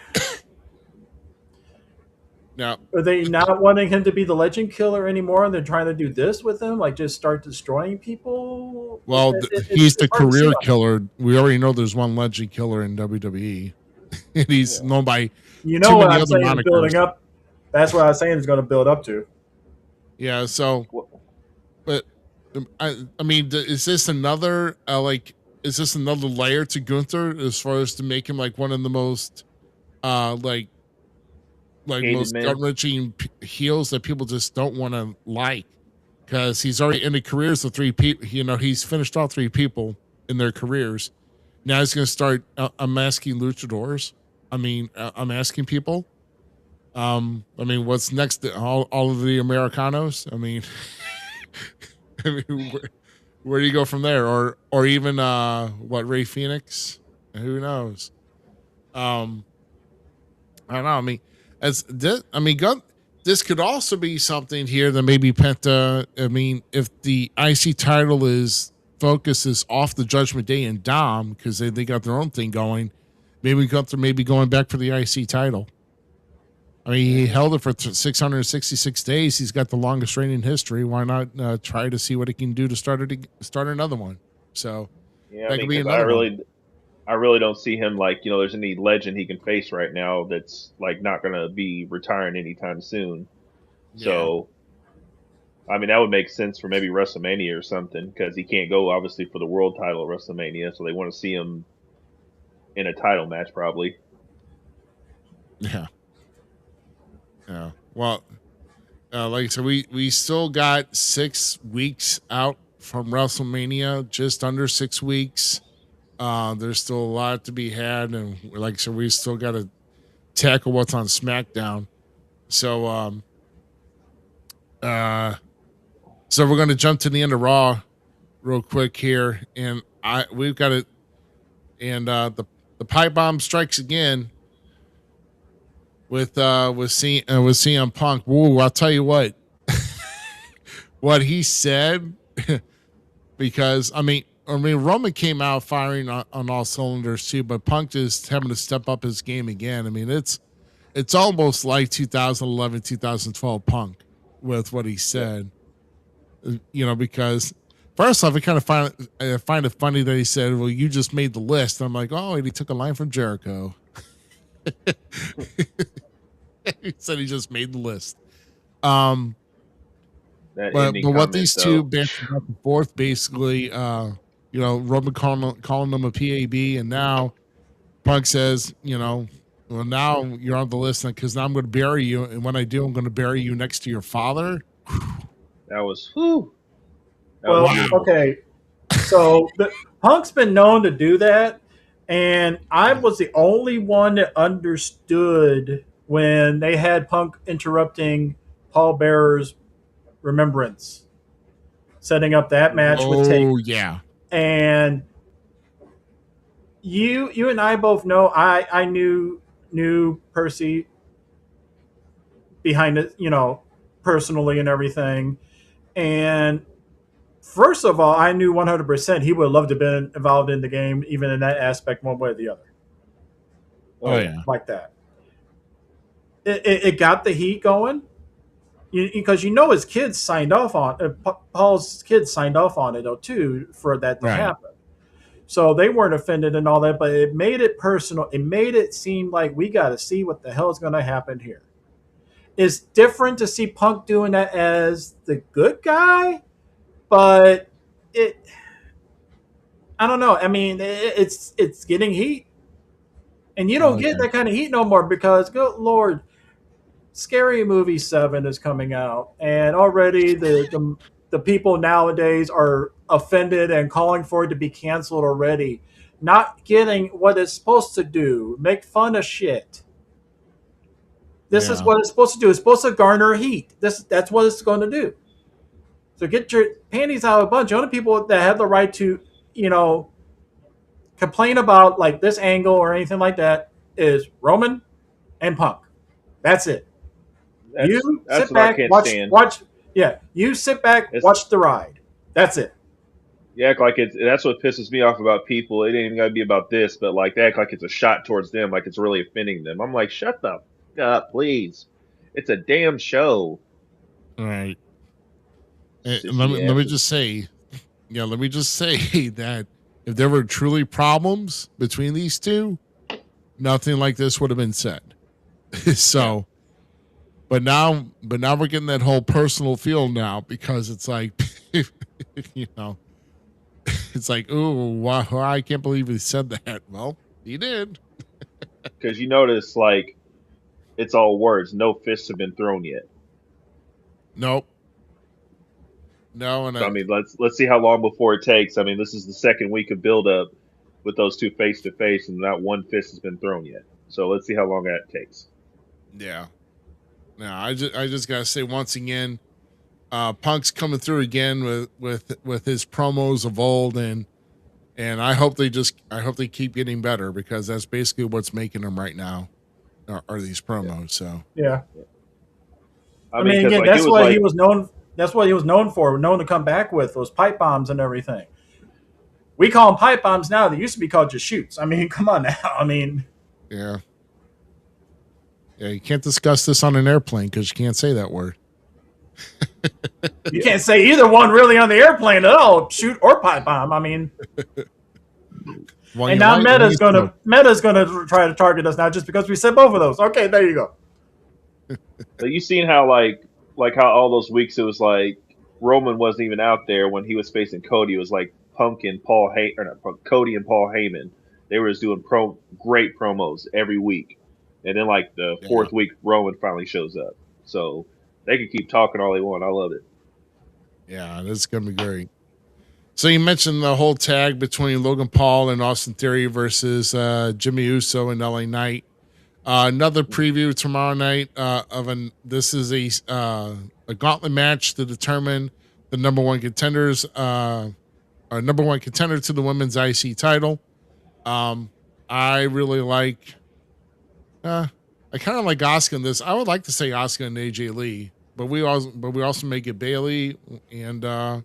Now, Are they not wanting him to be the legend killer anymore, and they're trying to do this with him, like just start destroying people? well, It's he's the hard to see career on it. killer. We already know there's one legend killer in WWE, and he's known by You too know what many I'm other saying is building monikers. up. That's what I was saying is going to build up to. Yeah. So, but I mean, is this another is this another layer to Gunther as far as to make him like one of the most like Hated most man. gut wrenching heels that people just don't want to like, because he's already ended careers of 3 people. You know, he's finished all 3 people in their careers. Now he's going to start unmasking luchadors. I mean, I'm asking people. I mean, what's next? All of the Americanos. I mean, I mean, where do you go from there? Or even what, Ray Phoenix? Who knows? I don't know. I mean, this could also be something here that maybe Penta. I mean, if the IC title focuses off the Judgment Day and Dom, because they got their own thing going, maybe Gunther may be going back for the IC title. I mean, he held it for 666 days. He's got the longest reign in history. Why not try to see what he can do to start another one? So Yeah, that I could mean, be because another one. I really don't see him like, there's any legend he can face right now that's like not going to be retiring anytime soon. Yeah. So, I mean, that would make sense for maybe WrestleMania or something, because he can't go obviously for the world title at WrestleMania, so they want to see him in a title match probably. Yeah. Yeah. Well, like I said, we still got 6 weeks out from WrestleMania, just under 6 weeks. There's still a lot to be had, and like I said, we still got to tackle what's on SmackDown. So, so we're going to jump to the end of Raw real quick here, and we've got it, and the pipe bomb strikes again with CM Punk. Woo! I'll tell you what, what he said, because I mean Roman came out firing on all cylinders too, but Punk is having to step up his game again. I mean, it's almost like 2011, 2012 Punk with what he said. You know, because first off, I find it funny that he said, "Well, you just made the list." I'm like, "Oh, and he took a line from Jericho." He said he just made the list. That But ending what comment, these though. two banter back and forth, basically, Roman calling them a PAB, and now Punk says, well, now you're on the list because now I'm going to bury you, and when I do, I'm going to bury you next to your father. That was whew. Well, okay. So Punk's been known to do that, and I was the only one that understood when they had Punk interrupting Paul Bearer's remembrance, setting up that match with Taker. Oh yeah, And you and I both know I knew Percy behind it, personally and everything. And first of all, I knew 100% he would love to have been involved in the game, even in that aspect, one way or the other. oh yeah, Like that. It got the heat going because his kids signed off on Paul's kids signed off on it though too for that to happen. So they weren't offended and all that, but it made it personal. It made it seem like we got to see what the hell is going to happen here. It's different to see Punk doing that as the good guy, but I don't know. I mean, it's getting heat, and you don't get that kind of heat no more because, good Lord, Scary Movie 7 is coming out, and already the people nowadays are offended and calling for it to be canceled already. Not getting what it's supposed to do, make fun of shit. This is what it's supposed to do. It's supposed to garner heat. That's what it's going to do. So get your panties out of a bunch. The only people that have the right to, complain about like this angle or anything like that is Roman and Punk. That's it. You sit back, watch. Yeah, you sit back, watch the ride. That's it. You act like that's what pisses me off about people. It ain't even gotta be about this, but like they act like it's a shot towards them, like it's really offending them. I'm like, shut the up, please. It's a damn show. All right. Sissy Let me asses. just say, let me just say that if there were truly problems between these two, nothing like this would have been said. So, but now we're getting that whole personal feel now because it's like, it's like, oh, wow, I can't believe he said that. Well, he did. Because you notice, like, it's all words. No fists have been thrown yet. Nope. No, and So, I mean, let's see how long before it takes. I mean, this is the second week of build-up with those two face-to-face, and not one fist has been thrown yet. So let's see how long that takes. yeah. Now, I just gotta say once again, Punk's coming through again with his promos of old, and I hope they keep getting better because that's basically what's making them right now are these promos. So Yeah. I mean, mean, again, like, that's it was what like, he was known. That's what he was known for. Known to come back with those pipe bombs and everything. We call them pipe bombs now. They used to be called just shoots. I mean, come on now. I mean, yeah, you can't discuss this on an airplane because you can't say that word. you can't say either one really on the airplane at all. Shoot or pipe bomb. I mean, Well, and now Meta's gonna try to target us now just because we said both of those. Okay, there you go. but you seen how like how all those weeks it was like Roman wasn't even out there when he was facing Cody. It was like Punk and Cody and Paul Heyman. They were just doing great promos every week, and then like the fourth week, Roman finally shows up. So they can keep talking all they want. I love it. Yeah, that's gonna be great. So you mentioned the whole tag between Logan Paul and Austin Theory versus Jimmy Uso and LA Knight. Another preview tomorrow night this is a gauntlet match to determine the number one contenders, number one contender to the women's IC title. I really like, I kind of like Asuka in this. I would like to say Asuka and AJ Lee, but we also may get Bailey and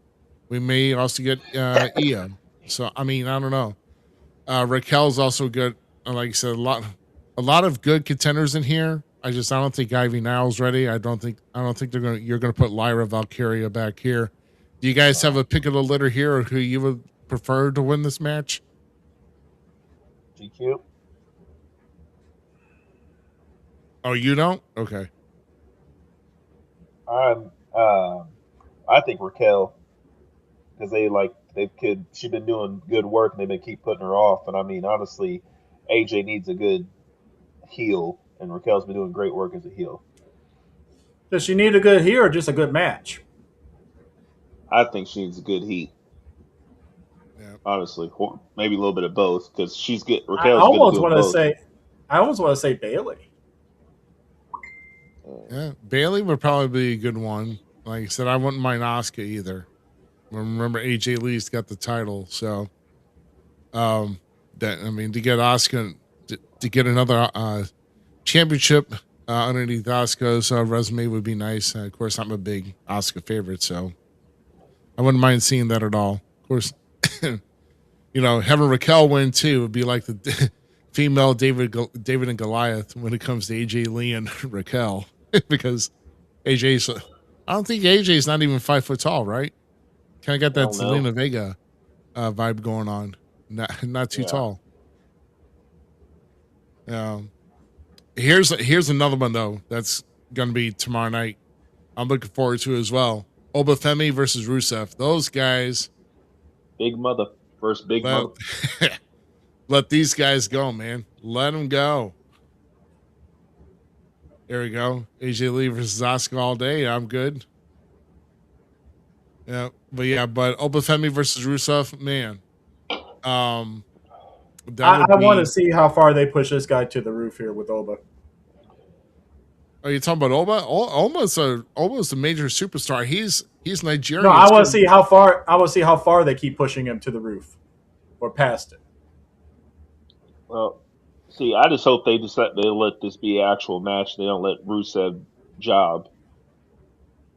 we may also get Io. So I mean, I don't know. Raquel's also good. Like I said, a lot of good contenders in here. I don't think Ivy Niles ready. I don't think you're gonna put Lyra Valkyria back here. Do you guys have a pick of the litter here, or who you would prefer to win this match? GQ. Oh, you don't? Okay. I think Raquel, because she's been doing good work and they've been keep putting her off. And I mean, honestly, AJ needs a good heel, and Raquel's been doing great work as a heel. Does she need a good heel or just a good match? I think she needs a good heat. Yeah. Honestly, maybe a little bit of both because she's good. I Raquel's almost good at doing both. I almost want to say Bailey. Yeah, Bailey would probably be a good one. Like I said, I wouldn't mind Asuka either. Remember, AJ Lee's got the title, so to get Asuka to get another championship underneath Asuka's resume would be nice. Of course, I'm a big Asuka favorite, so I wouldn't mind seeing that at all. Of course, having Raquel win too would be like the female David and Goliath when it comes to AJ Lee and Raquel, because AJ's. I don't think AJ's not even 5 foot tall, right? Kind of got that Zelina Vega vibe going on. Not too tall. Here's another one though that's gonna be tomorrow night. I'm looking forward to as well. Obafemi versus Rusev. Those guys. Big mother versus big mother. Let these guys go, man. Let them go. There we go. AJ Lee versus Asuka all day. I'm good. Yeah, but Obafemi versus Rusev, man. I want to see how far they push this guy to the roof here with Oba. Are you talking about Oba? Almost a major superstar. He's Nigerian. No, I want to see how far. I want to see how far they keep pushing him to the roof, or past it. Well, see, I just hope they let this be an actual match. They don't let Rusev job,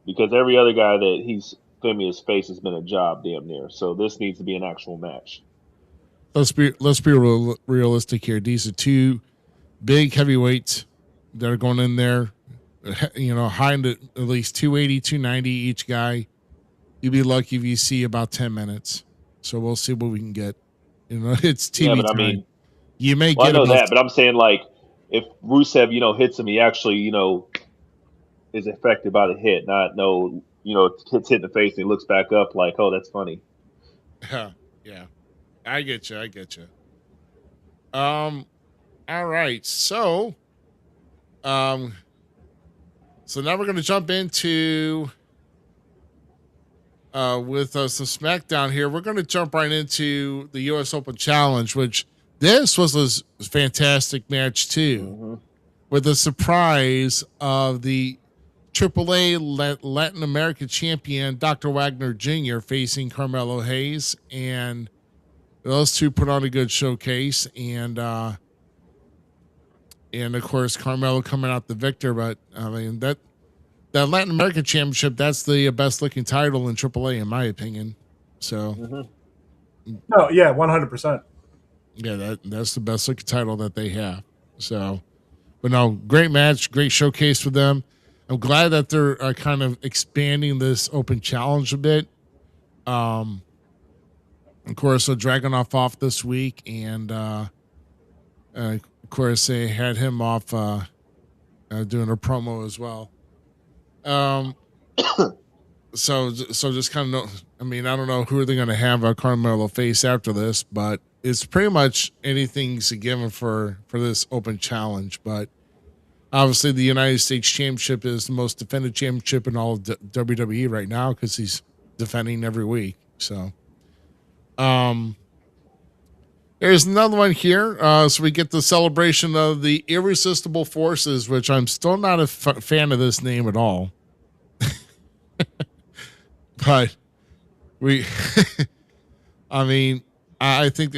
because every other guy that he's filming his face has been a job damn near. So this needs to be an actual match. Let's be realistic here. These are two big heavyweights that are going in there. high into at least 280, 290 each guy. You'd be lucky if you see about 10 minutes. So we'll see what we can get. It's TV Yeah, but I time. mean, You may well, I get know about that, but I'm saying like if Rusev, hits him, he actually, is affected by the hit, not no, hits hit in the face and he looks back up like, oh, that's funny. Yeah. I get you. All right. So now we're going to jump into with some SmackDown here. We're going to jump right into the US Open Challenge, which this was a fantastic match too, with the surprise of the AAA Latin American champion Dr. Wagner Jr. facing Carmelo Hayes, and those two put on a good showcase, and of course Carmelo coming out the victor. But I mean that Latin American Championship, that's the best looking title in AAA in my opinion. So No, yeah, 100%. yeah, that's the best looking title that they have. So, but no, great match, great showcase for them. I'm glad that they're kind of expanding this open challenge a bit. Of course, so Dragunov off this week, and of course they had him off doing a promo as well. So just kind of I don't know who are they going to have Carmelo face after this, but it's pretty much anything's a given for this open challenge. But obviously, the United States Championship is the most defended championship in all of WWE right now because he's defending every week. So, there's another one here. So we get the celebration of the Irresistible Forces, which I'm still not a fan of this name at all. But we, I think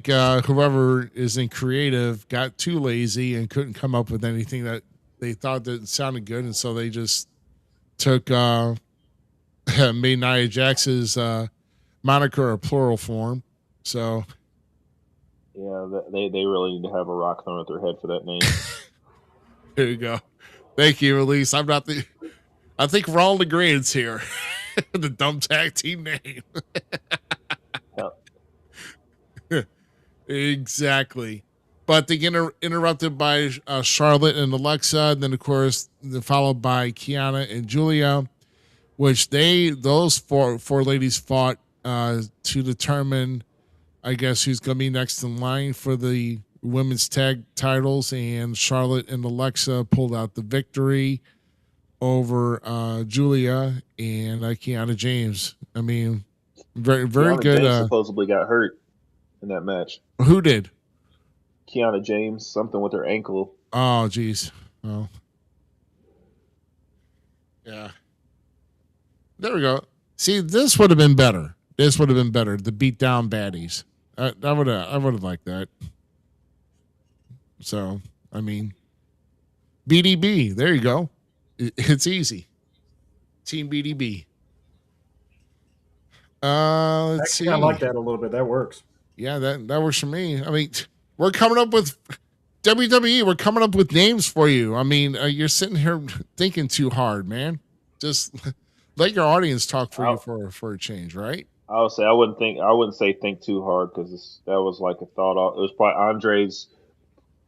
whoever is in creative got too lazy and couldn't come up with anything that they thought that sounded good, and so they just took made Nia Jax's moniker a plural form. So yeah, they really need to have a rock thrown at their head for that name. There you go. Thank you, Elise. I think we're all in agreement here. The dumb tag team name. Yep. Exactly. But they get interrupted by Charlotte and Alexa, and then of course followed by Kiana and Julia, which those four ladies fought to determine, I guess, who's going to be next in line for the women's tag titles, and Charlotte and Alexa pulled out the victory over Julia and Kiana James. I mean, very Kiana good. James supposedly got hurt in that match. Who did? Kiana James, something with her ankle. Oh, geez. Oh, yeah. There we go. See, this would have been better. The beat down baddies. I would have liked that. So, I mean, BDB. There you go. It's easy. Team BDB. Let's see. I like that a little bit. That works. Yeah, that works for me. I mean, we're coming up with WWE. We're coming up with names for you. I mean, you're sitting here thinking too hard, man. Just let your audience talk for you for a change, right? I would say I wouldn't say think too hard because that was like a thought. It was probably Andre's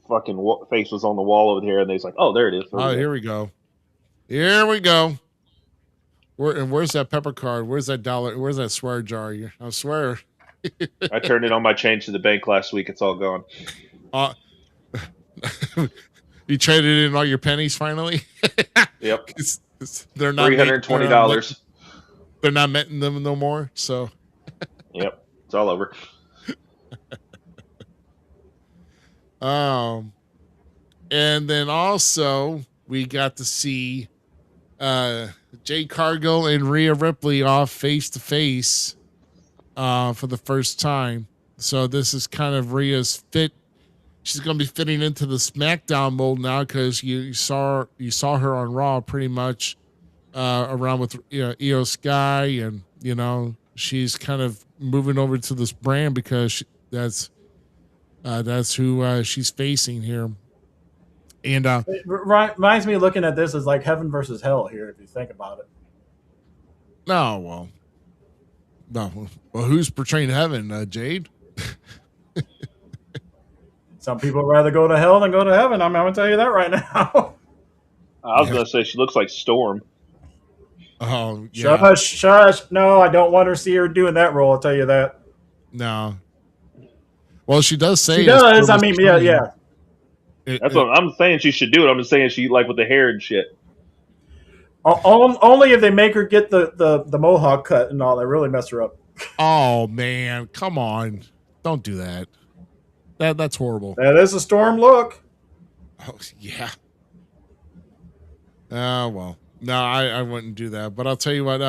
fucking face was on the wall over here, and he's like, "Oh, there it is." Here we go. Here we go. Where's that pepper card? Where's that dollar? Where's that swear jar? I swear. I turned in all my change to the bank last week. It's all gone. You traded in all your pennies finally? Yep. They're not $320. They're not meeting them no more. So. Yep, it's all over. And then also we got to see Jade Cargill and Rhea Ripley off face to face for the first time. So this is kind of Rhea's fit. She's going to be fitting into the SmackDown mold now because you saw her on Raw pretty much around with Io Sky, and she's kind of moving over to this brand because that's who she's facing here. And It reminds me of looking at this as like heaven versus hell here, if you think about it. no, well, who's portraying heaven? Jade? Some people rather go to hell than go to heaven. I'm going to tell you that right now. I was gonna say she looks like Storm. Oh, yeah. Shush. No, I don't want to see her doing that role. I'll tell you that. No. Well, she does say She does. I mean, yeah. That's what I'm saying. She should do it. I'm just saying she like with the hair and shit. Only if they make her get the mohawk cut and all that really mess her up. Oh man, come on! Don't do that. That's horrible. That is a Storm look. Oh yeah. Well, no, I wouldn't do that. But I'll tell you what.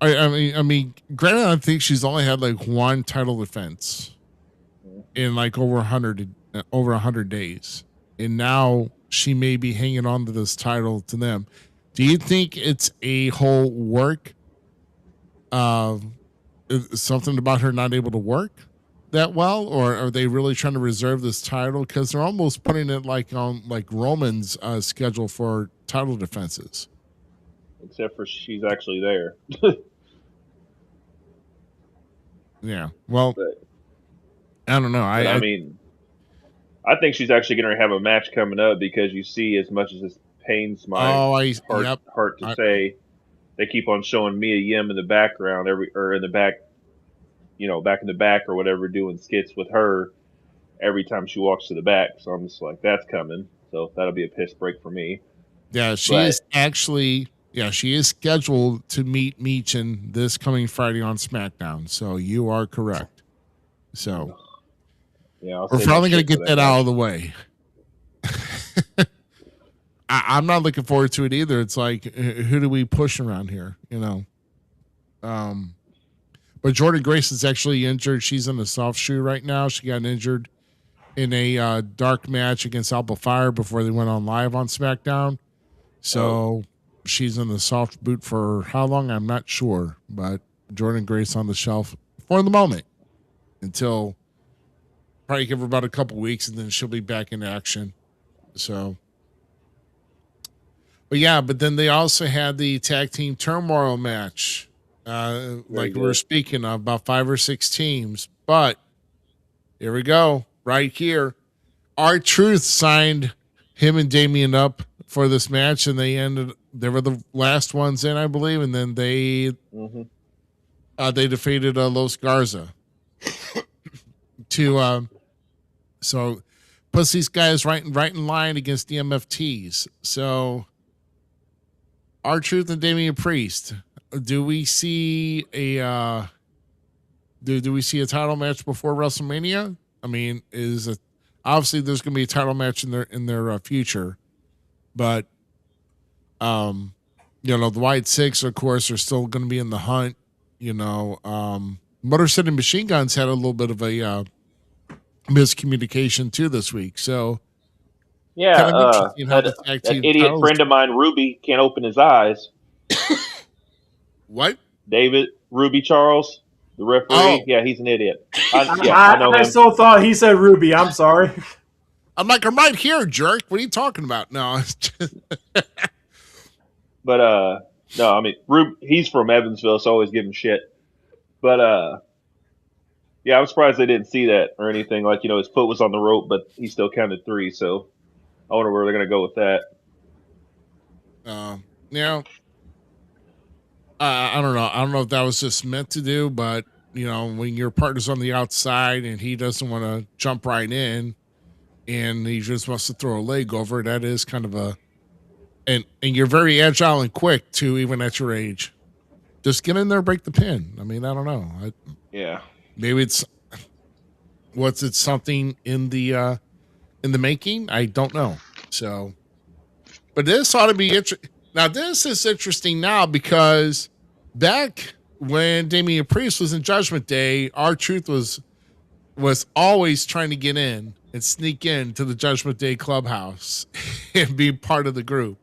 I mean, granted, I think she's only had like one title defense in like over 100 days, and now she may be hanging on to this title to them. Do you think it's a whole work? Something about her not able to work that well, or are they really trying to reserve this title? Because they're almost putting it like on like Roman's schedule for title defenses. Except for she's actually there. Yeah. Well, But- I don't know. I mean, I think she's actually going to have a match coming up because you see, as much as this pains my heart to say, they keep on showing Mia Yim in the background in the back, back in the back or whatever, doing skits with her every time she walks to the back. So I'm just like, that's coming. So that'll be a piss break for me. Yeah, she is scheduled to meet Meechin this coming Friday on SmackDown. So you are correct. So yeah, we're finally going to get that out of the way. I'm not looking forward to it either. It's like, who do we push around here? But Jordan Grace is actually injured. She's in a soft shoe right now. She got injured in a dark match against Alpha Fire before they went on live on SmackDown. So she's in the soft boot for how long? I'm not sure. But Jordan Grace on the shelf for the moment until probably give her about a couple weeks, and then she'll be back in action. So. But then they also had the tag team turmoil match, like we were speaking of, about 5 or 6 teams. But here we go, right here. R-Truth signed him and Damian up for this match, and they were the last ones in, I believe, and then they defeated Los Garza so puts these guys right in line against the MFTs. So. R-Truth and Damian Priest. Do we see a do we see a title match before WrestleMania? I mean, obviously there's going to be a title match in their future, but the White Six, of course, are still going to be in the hunt. Motor City Machine Guns had a little bit of a miscommunication too this week, so. Yeah, that idiot friend of mine, Ruby, can't open his eyes. What? David Ruby Charles, the referee. Oh. Yeah, he's an idiot. I know him. I so thought he said Ruby. I'm sorry. I'm like, I'm right here, jerk. What are you talking about? No, it's just But no, I mean, he's from Evansville, so I always give him shit. But yeah, I'm surprised they didn't see that or anything. Like, his foot was on the rope, but he still counted 3. So I wonder where they're going to go with that. I don't know. I don't know if that was just meant to do, but when your partner's on the outside and he doesn't want to jump right in, and he just wants to throw a leg over, that is kind of and you're very agile and quick too, even at your age. Just get in there, break the pin. I mean, I don't know. Yeah, maybe it's something in the making. I don't know. So, but this ought to be interesting. Now, this is interesting now because back when Damian Priest was in Judgment Day, R-Truth was always trying to get in and sneak into the Judgment Day clubhouse and be part of the group.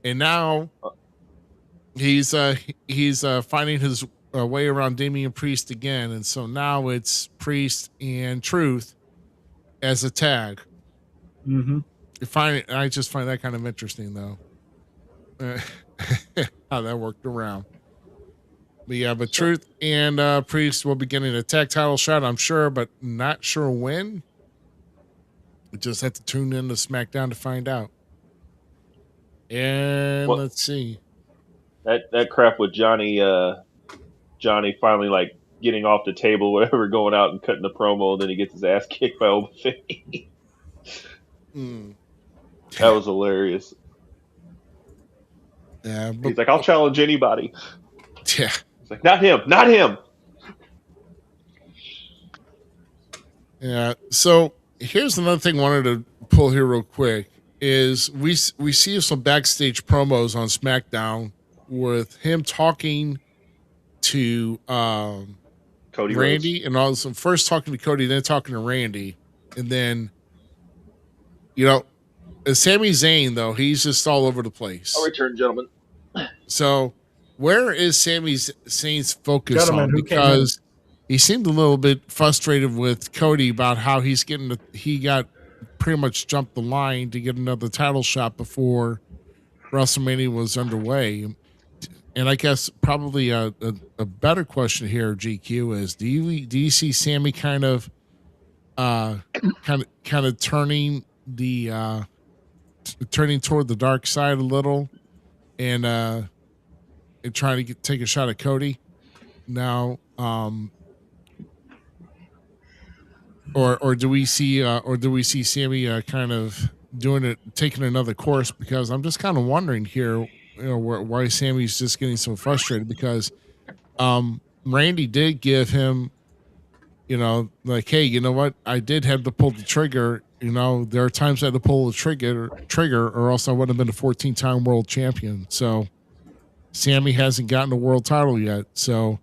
And now he's finding his way around Damian Priest again. And so now it's Priest and Truth as a tag. Mm-hmm. I just find that kind of interesting, though. How that worked around. But yeah, but Truth and Priest will be getting a tag title shot, I'm sure, but not sure when. We just have to tune in to SmackDown to find out. And What- let's see. That crap with Johnny finally like getting off the table, whatever, going out and cutting the promo, and then he gets his ass kicked by Oba Femi. That was hilarious. Yeah, but, He's like, I'll challenge anybody. yeah. He's like, not him, not him. Yeah. So here's another thing I wanted to pull here real quick is we see some backstage promos on SmackDown with him talking to Cody Randy Rhodes. and also first talking to Cody, then talking to Randy, and then Sami Zayn though he's just all over the place. I'll return, gentlemen. So where is Sami Zayn's focus Gentlemen, on? who Because he seemed a little bit frustrated with Cody about how he got pretty much jumped the line to get another title shot before WrestleMania was underway. And I guess probably a better question here, GQ, is do you see Sammy kind of turning turning toward the dark side a little and trying to take a shot at Cody now, or do we see Sammy kind of taking another course? Because I'm just kind of wondering here, why Sammy's just getting so frustrated because Randy did give him, like, hey, you know what? I did have to pull the trigger. There are times I had to pull the trigger, or else I wouldn't have been a 14-time world champion. So Sammy hasn't gotten a world title yet. So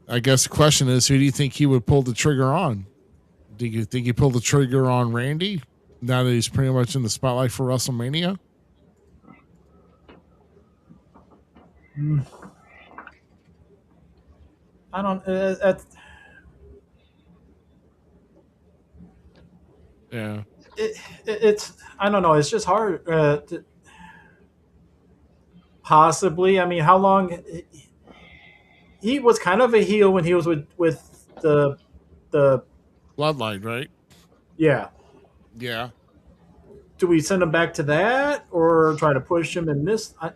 I guess the question is, who do you think he would pull the trigger on? Do you think he pulled the trigger on Randy now that he's pretty much in the spotlight for WrestleMania? I don't. Yeah. It's. I don't know. It's just hard. Possibly. I mean, how long? He was kind of a heel when he was with the Bloodline, right? Yeah. Yeah. Do we send him back to that or try to push him in this? I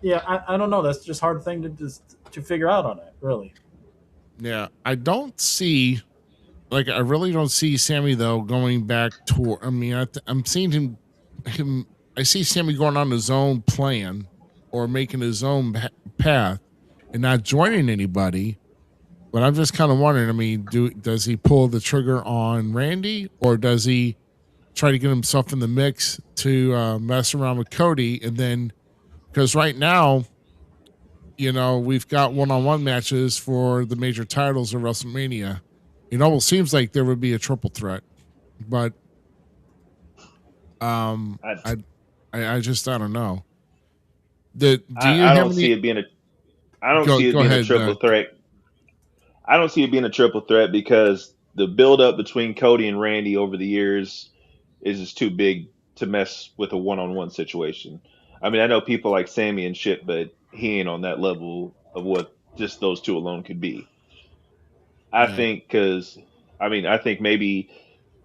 don't know. That's just a hard thing to figure out on it, really. Yeah. I really don't see Sammy though going back toward. I mean, I'm seeing him. I see Sammy going on his own plan or making his own path and not joining anybody. But I'm just kind of wondering. I mean, does he pull the trigger on Randy, or does he try to get himself in the mix to mess around with Cody? And then, because right now, we've got one-on-one matches for the major titles of WrestleMania. It almost seems like there would be a triple threat, but I don't know. I don't see it being a triple threat. I don't see it being a triple threat because the build-up between Cody and Randy over the years is just too big to mess with a one-on-one situation. I mean, I know people like Sammy and shit, but he ain't on that level of what just those two alone could be. I think maybe,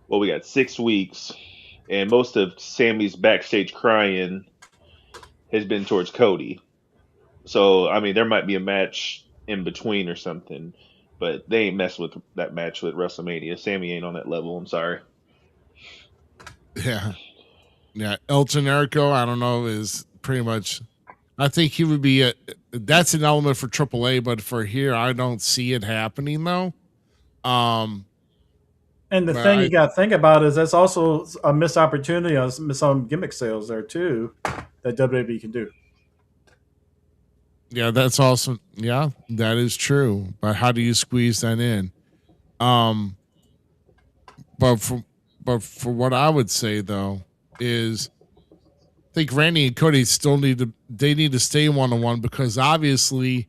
we got 6 weeks, and most of Sammy's backstage crying has been towards Cody. So, I mean, there might be a match in between or something, but they ain't messing with that match with WrestleMania. Sammy ain't on that level. I'm sorry. Yeah. Yeah. El Generico, I don't know, is pretty much, I think he would be that's an element for AAA, but for here, I don't see it happening though. And the thing you got to think about is that's also a missed opportunity on some gimmick sales there too that WWE can do. Yeah, that's also, yeah, that is true. But how do you squeeze that in? But for what I would say though is, I think Randy and Cody still need to stay one-on-one because obviously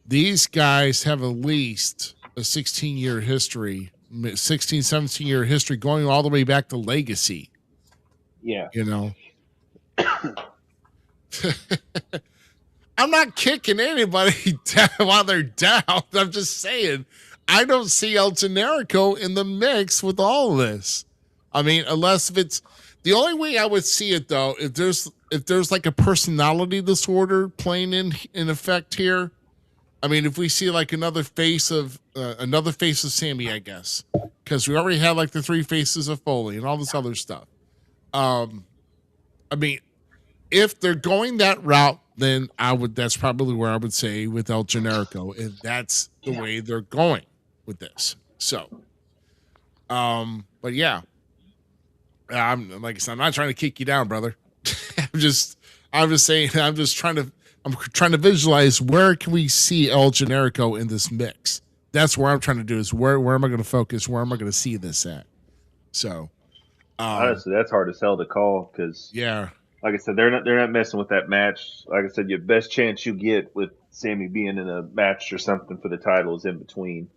these guys have at least a 16-year history 16, 17 year history going all the way back to Legacy. Yeah. You know, I'm not kicking anybody down while they're down. I'm just saying, I don't see El Generico in the mix with all of this. I mean, unless if it's the only way I would see it though, if there's like a personality disorder playing in effect here. I mean, if we see like another face of Sammy, I guess, because we already had like the 3 faces of Foley and all this other stuff. I mean, if they're going that route, then that's probably where I would say with El Generico, and that's the way they're going with this. So, but yeah, I'm like I said, I'm not trying to kick you down, brother. I'm just saying, I'm trying to visualize where can we see El Generico in this mix. That's where I'm trying to do is where am I going to focus? Where am I going to see this at? So, honestly, that's hard to sell to call because yeah. Like I said, they're not messing with that match. Like I said, your best chance you get with Sammy being in a match or something for the title is in between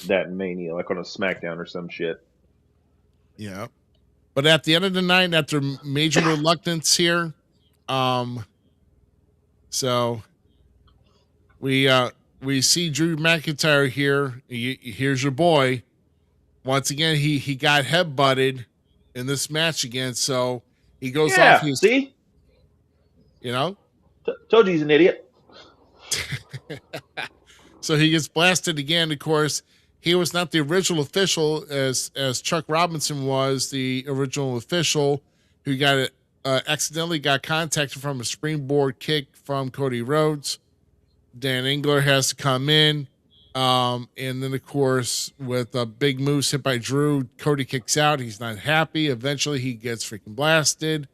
that and Mania, like on a SmackDown or some shit. Yeah. But at the end of the night, after major reluctance here, so we see Drew McIntyre here. Here's your boy. Once again, he got headbutted in this match again, so he goes off. See? You know? Told you he's an idiot. So he gets blasted again. Of course, he was not the original official as Chuck Robinson was the original official who got accidentally got contacted from a springboard kick from Cody Rhodes. Dan Engler has to come in. And then, of course, with a big moves hit by Drew, Cody kicks out. He's not happy. Eventually, he gets freaking blasted.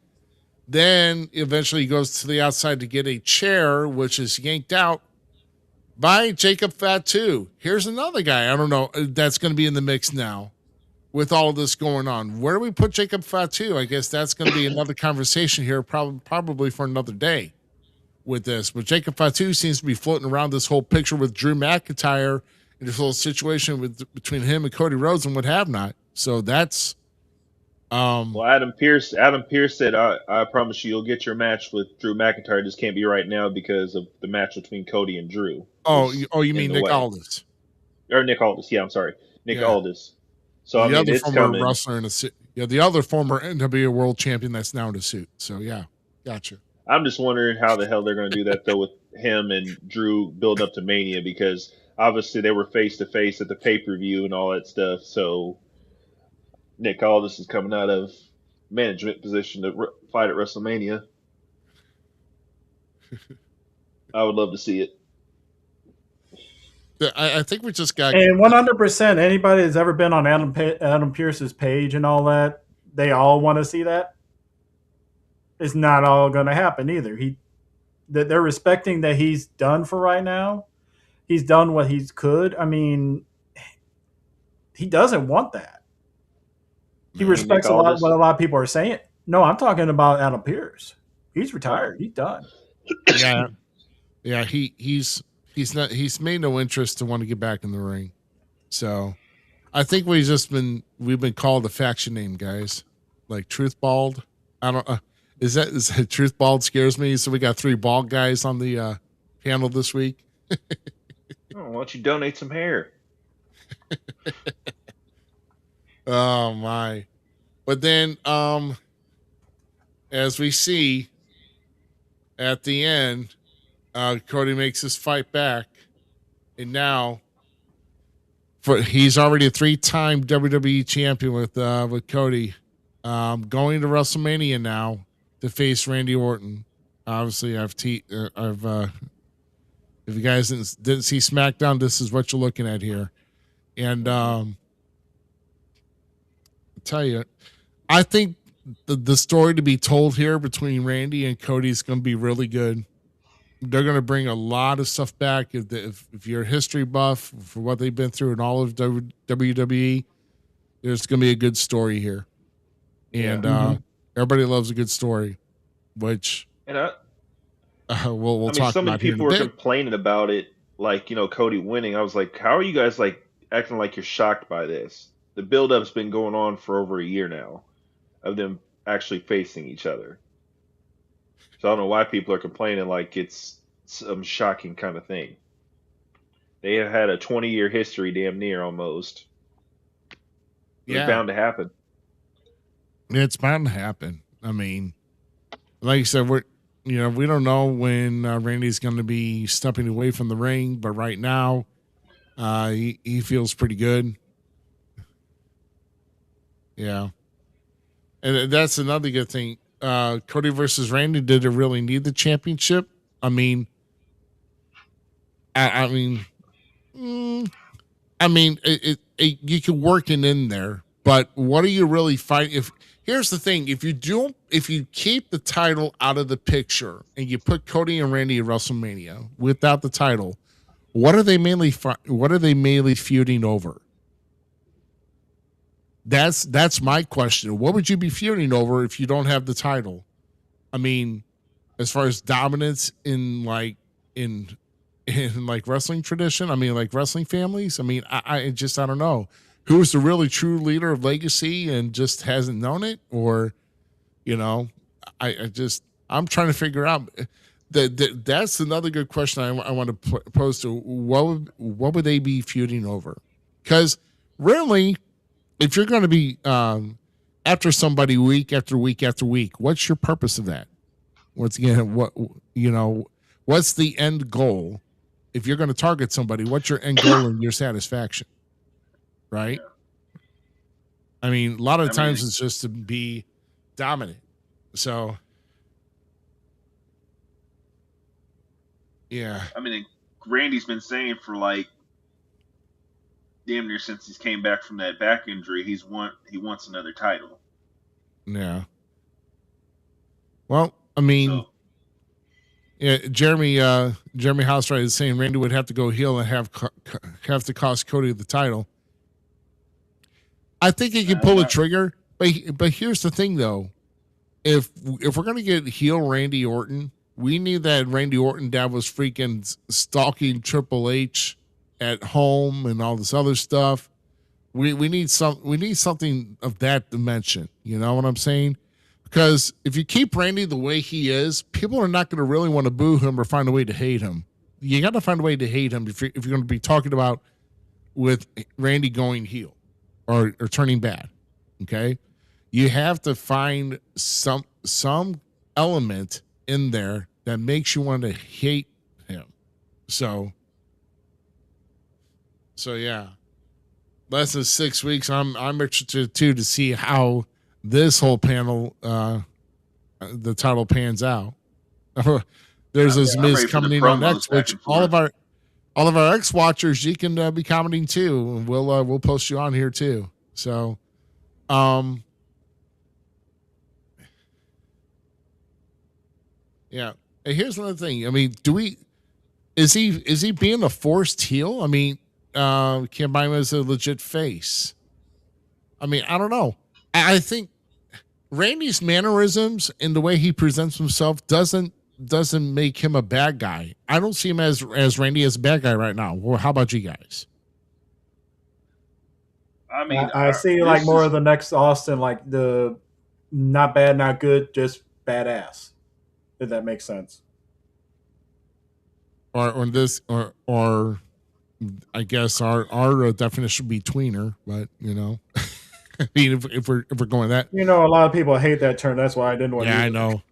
Then, eventually, he goes to the outside to get a chair, which is yanked out by Jacob Fatu. Here's another guy. I don't know. That's going to be in the mix now with all of this going on. Where do we put Jacob Fatu? I guess that's going to be another conversation here, probably for another day. With this, but Jacob Fatu seems to be floating around this whole picture with Drew McIntyre and this whole situation between him and Cody Rhodes and what have not. So that's well, Adam Pearce said, I promise you, you'll get your match with Drew McIntyre. It just can't be right now because of the match between Cody and Drew. You mean Nick Aldis? Or Nick Aldis? Yeah, I'm sorry, Nick Aldis. So the other it's former coming. Wrestler in a suit. Yeah, the other former NWA World Champion that's now in a suit. So yeah, gotcha. I'm just wondering how the hell they're going to do that, though, with him and Drew build up to Mania, because obviously they were face-to-face at the pay-per-view and all that stuff, so Nick Aldis is coming out of management position to fight at WrestleMania. I would love to see it. I think we just got... And 100%, anybody that's ever been on Adam Pearce's page and all that, they all want to see that. It's not all going to happen either. They're respecting that he's done for right now. He's done what he could. I mean, he doesn't want that. He respects a lot what a lot of people are saying. No, I'm talking about Adam Pearce. He's retired. He's done. Yeah. He's made no interest to want to get back in the ring. So, I think we've been called a faction name, guys, like Truth Bald. I don't. Is that Truth Bald scares me? So we got 3 bald guys on the panel this week. Why don't you donate some hair? Oh my! But then, as we see at the end, Cody makes his fight back, and now he's already a 3-time WWE champion with Cody, going to WrestleMania now to face Randy Orton. Obviously, if you guys didn't see SmackDown, this is what you're looking at here. And I'll tell you, I think the story to be told here between Randy and Cody is going to be really good. They're going to bring a lot of stuff back. If you're a history buff for what they've been through in all of WWE, there's going to be a good story here. And everybody loves a good story, which we'll talk so many about here in people a were bit. complaining about it, like, Cody winning. I was like, how are you guys, like, acting like you're shocked by this. The build-up's been going on for over a year now of them actually facing each other. So I don't know why people are complaining like it's some shocking kind of thing. They have had a 20-year history, damn near almost. It was bound to happen. It's bound to happen. I mean, like you said, we don't know when Randy's going to be stepping away from the ring, but right now, he feels pretty good. Yeah, and that's another good thing. Cody versus Randy, did it really need the championship? I mean, you can work it in there, but what are you really fighting? Here's the thing: if you keep the title out of the picture and you put Cody and Randy at WrestleMania without the title, what are they mainly feuding over? That's my question. What would you be feuding over if you don't have the title? I mean, as far as dominance in wrestling tradition, I mean, like wrestling families. I mean, I don't know who's the really true leader of legacy and just hasn't known it, or I'm trying to figure out. That's another good question I want to pose to. What would they be feuding over? Because really, if you're going to be after somebody week after week after week, what's your purpose of that? What's the end goal? If you're going to target somebody, what's your end goal and your satisfaction? Right? I mean, a lot of times it's just to be dominant. So, yeah. I mean, Randy's been saying for like damn near since he came back from that back injury, he wants another title. Yeah. Well, I mean, yeah, Jeremy Housewright is saying Randy would have to go heel and have to cost Cody the title. I think he can pull a trigger, but here's the thing though: if we're gonna get heel Randy Orton, we need that Randy Orton that was freaking stalking Triple H at home and all this other stuff. We need something of that dimension. You know what I'm saying? Because if you keep Randy the way he is, people are not going to really want to boo him or find a way to hate him. You got to find a way to hate him if you're going to be talking about with Randy going heel or turning bad. Okay, you have to find some element in there that makes you want to hate him. So yeah, less than 6 weeks. I'm interested too to see how this whole panel, the title pans out. There's a Zmiz coming in on next, which all of our ex watchers, you can be commenting too, and we'll post you on here too. So, yeah. And here's another thing. I mean, is he being a forced heel? I mean, can't buy him as a legit face. I mean, I don't know. I think Randy's mannerisms and the way he presents himself doesn't make him a bad guy. I don't see him as Randy as a bad guy right now. Well, how about you guys? I mean, I see like more of the next Austin, like the not bad, not good, just badass. If that makes sense. Or I guess our definition would be tweener, but I mean, if we're going that, a lot of people hate that term. That's why I didn't want. Yeah, I know.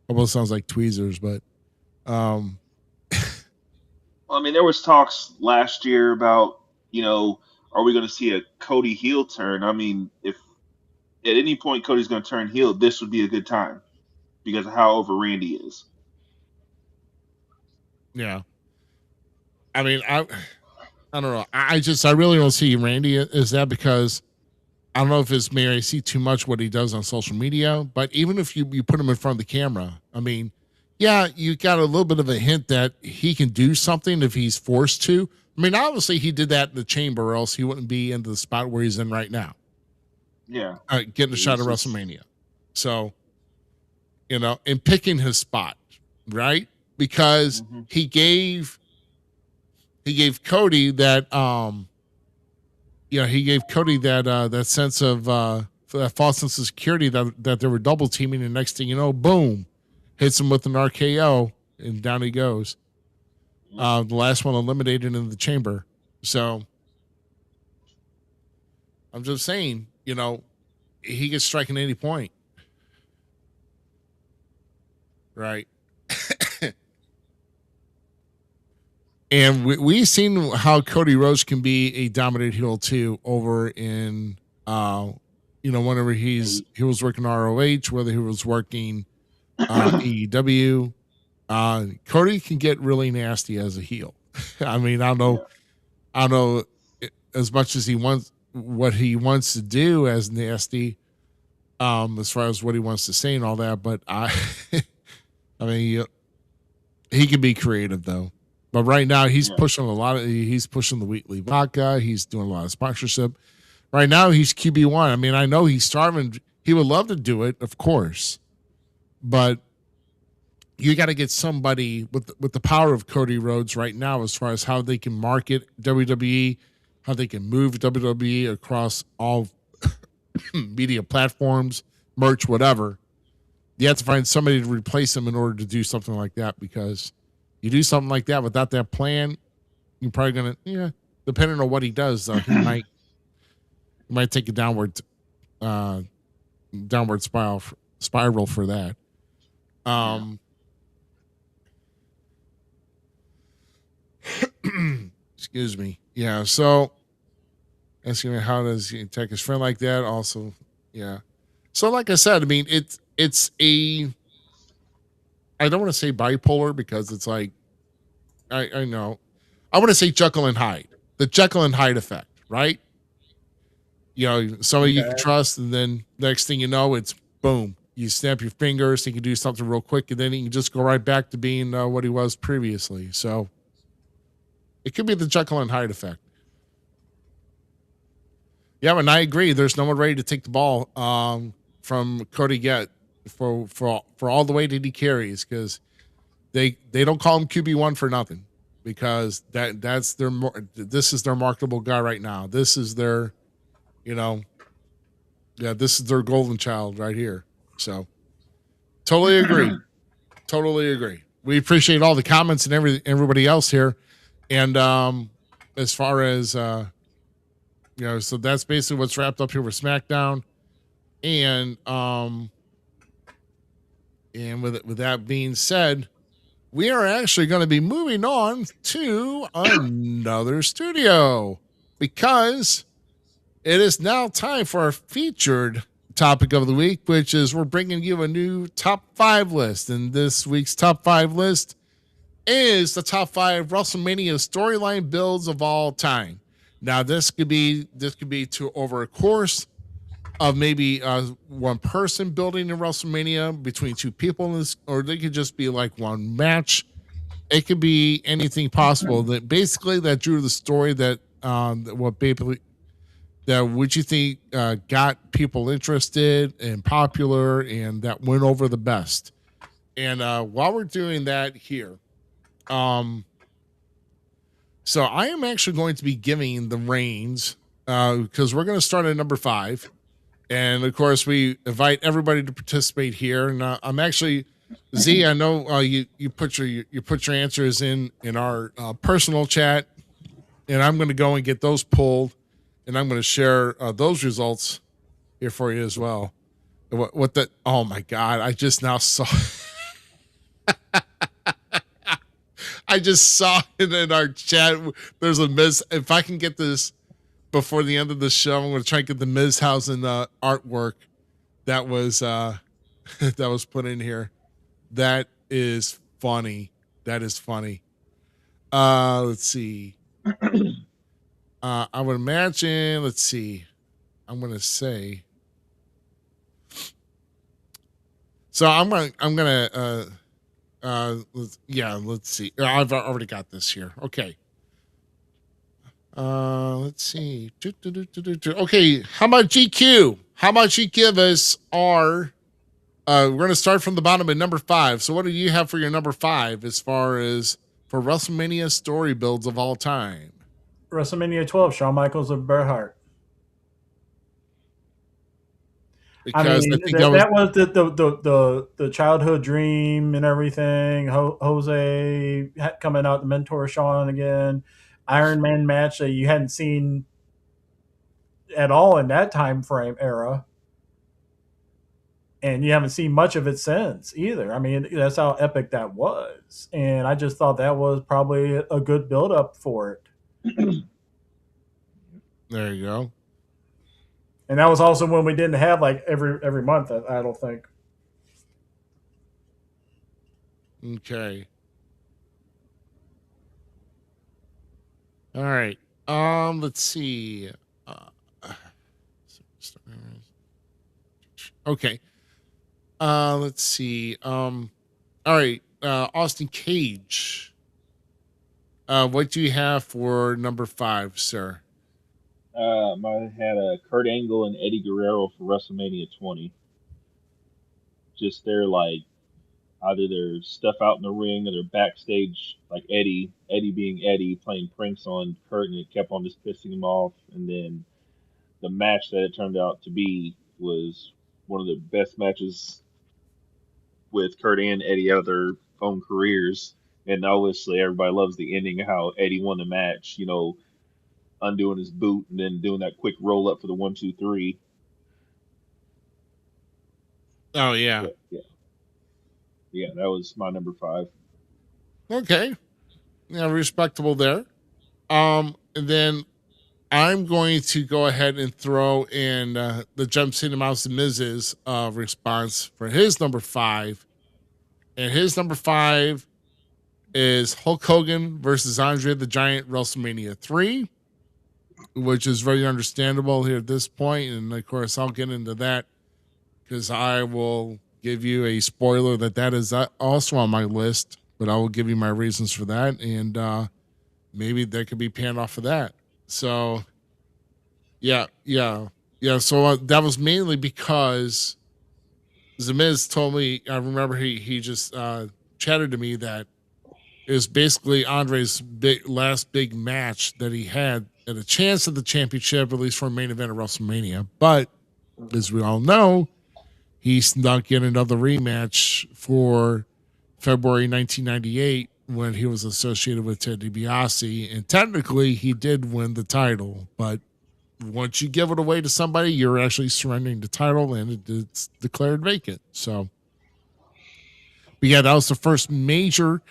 Almost sounds like tweezers, but well, I mean, there was talks last year about are we going to see a Cody heel turn? I mean, if at any point Cody's going to turn heel, this would be a good time because of how over Randy is. Yeah. I mean, I don't know. I really don't see Randy as that because I don't know if it's maybe I see too much what he does on social media, but even if you put him in front of the camera, I mean, yeah, you got a little bit of a hint that he can do something if he's forced to. I mean, obviously he did that in the chamber or else he wouldn't be into the spot where he's in right now. Yeah. Getting a shot at WrestleMania. So, and picking his spot, right? Because he gave Cody that he gave Cody that sense of that false sense of security that they were double teaming, and next thing you know, boom, hits him with an RKO, and down he goes. The last one eliminated in the chamber. So I'm just saying, he gets strike at any point. Right. And we've seen how Cody Rhodes can be a dominant heel too over in, whenever he was working ROH, whether he was working AEW. Cody can get really nasty as a heel. I mean, I don't know as much as what he wants to do as nasty, as far as what he wants to say and all that. But I mean, he can be creative though. But right now he's pushing he's pushing the weekly vodka. He's doing a lot of sponsorship. Right now he's QB1. I mean, I know he's starving. He would love to do it, of course, but you got to get somebody with the power of Cody Rhodes right now, as far as how they can market WWE, how they can move WWE across all media platforms, merch, whatever. You have to find somebody to replace him in order to do something like that, because you do something like that without that plan, you're probably gonna, depending on what he does, he might take a downward spiral for that. Excuse me. Yeah. So asking me how does he attack his friend like that? Also, yeah. So like I said, I mean, it's I don't want to say bipolar, because it's like, I know. I want to say Jekyll and Hyde. The Jekyll and Hyde effect, right? Somebody you can trust, and then next thing you know, it's boom. You snap your fingers, he can do something real quick, and then he can just go right back to being what he was previously. So it could be the Jekyll and Hyde effect. Yeah, and I agree. There's no one ready to take the ball from Cody yet for all the weight that he carries, because they don't call him QB1 for nothing, because this is their marketable guy right now. This is their, this is their golden child right here. So totally agree. Totally agree. We appreciate all the comments and everybody else here. And as far as so that's basically what's wrapped up here with SmackDown. And with that being said, we are actually going to be moving on to another studio, because it is now time for our featured topic of the week, which is we're bringing you a new top 5 list. And this week's top 5 list is the top 5 WrestleMania storyline builds of all time. Now, this could be to over a course of maybe one person building in WrestleMania between 2 people, or they could just be like one match. It could be anything possible that basically that drew the story that what you think got people interested and popular, and that went over the best. And while we're doing that here, so I am actually going to be giving the reins, because we're going to start at number 5. And of course, we invite everybody to participate here. And I'm actually, Z, I know you put your answers in our personal chat, and I'm going to go and get those pulled, and I'm going to share those results here for you as well. What the? Oh my God! I just now saw. I just saw it in our chat. There's a Miz. If I can get this before the end of the show, I'm going to try and get the Mizhausen artwork that was that was put in here. That is funny. That is funny. Let's see. I would imagine. Let's see. I'm going to say. So I'm gonna. Let's see. I've already got this here. Okay. Let's see. Okay, how about GQ? How about you give us our we're gonna start from the bottom at number 5. So what do you have for your number 5 as far as for WrestleMania story builds of all time? WrestleMania 12, Shawn Michaels and Bret Hart. because I think that was the childhood dream and everything. Jose coming out to mentor Sean again. Iron Man match that you hadn't seen at all in that time frame era, and you haven't seen much of it since either. I mean, that's how epic that was, and I just thought that was probably a good build up for it. There you go. And that was also when we didn't have like every month. I don't think. Okay. All right. Let's see. Okay. Let's see. All right. Austin Cage. What do you have for number 5, sir? I had Kurt Angle and Eddie Guerrero for WrestleMania 20. Just their either their stuff out in the ring or their backstage, like Eddie being Eddie, playing pranks on Kurt, and it kept on just pissing him off. And then the match that it turned out to be was one of the best matches with Kurt and Eddie out of their own careers. And obviously, everybody loves the ending of how Eddie won the match. Undoing his boot and then doing that quick roll up for the 1, 2, 3. Oh yeah. Yeah, that was my number 5. Okay. Yeah, respectable there. And then I'm going to go ahead and throw in the Jump City Mouse and Miz's response for his number 5. And his number 5 is Hulk Hogan versus Andre the Giant WrestleMania 3, which is very understandable here at this point. And of course, I'll get into that because I will give you a spoiler that is also on my list, but I will give you my reasons for that. And maybe that could be panned off of that. So, yeah. So that was mainly because Zmiz told me, I remember he just chatted to me that it was basically Andre's last big match that he had at a chance at the championship, at least for a main event of WrestleMania. But as we all know, he snuck in another rematch for February 1998 when he was associated with Ted DiBiase. And technically, he did win the title. But once you give it away to somebody, you're actually surrendering the title and it's declared vacant. So, but yeah, that was the first major.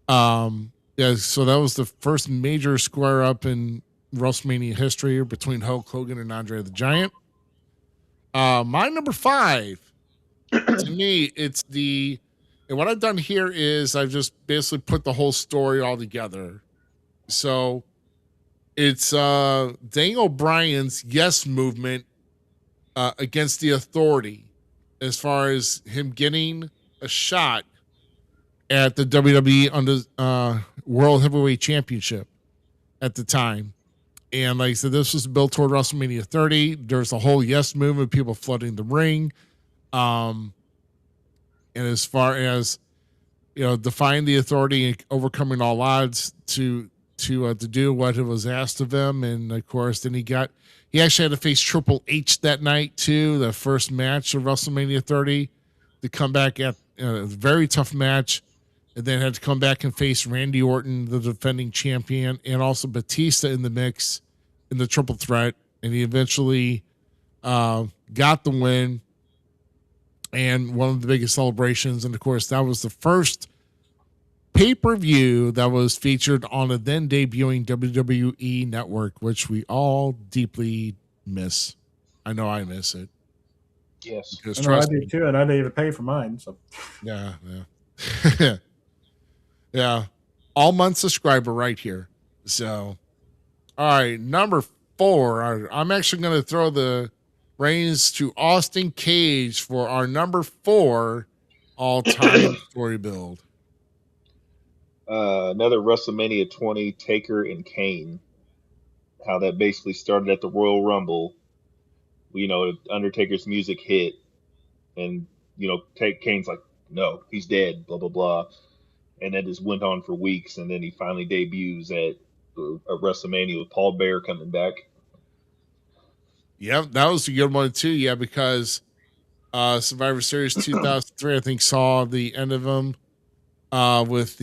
So that was the first major square up in WrestleMania history between Hulk Hogan and Andre the Giant. My number 5, to me, and what I've done here is I've just basically put the whole story all together. So it's Daniel O'Brien's Yes movement against the Authority, as far as him getting a shot at the WWE under World Heavyweight Championship at the time. And like I said, this was built toward WrestleMania 30. There's a whole Yes movement, people flooding the ring. And as far as, defying the Authority and overcoming all odds to do what it was asked of him. And of course, then he actually had to face Triple H that night too, the first match of WrestleMania 30, to come back at a very tough match. And then had to come back and face Randy Orton, the defending champion, and also Batista in the mix in the triple threat. And he eventually got the win and one of the biggest celebrations. And of course, that was the first pay-per-view that was featured on a then debuting WWE network, which we all deeply miss. I know I miss it. Yes. Because I do too, and I didn't even pay for mine. So yeah. Yeah, all month subscriber right here. So, all right, number 4. I'm actually going to throw the reins to Austin Cage for our number 4 all-time story build. Another WrestleMania 20, Taker and Kane. How that basically started at the Royal Rumble. Undertaker's music hit, and Kane's like, no, he's dead. Blah blah blah. And that just went on for weeks, and then he finally debuts at WrestleMania with Paul Bearer coming back. Yeah, that was a good one too. Yeah, because Survivor Series 2003, I think, saw the end of him with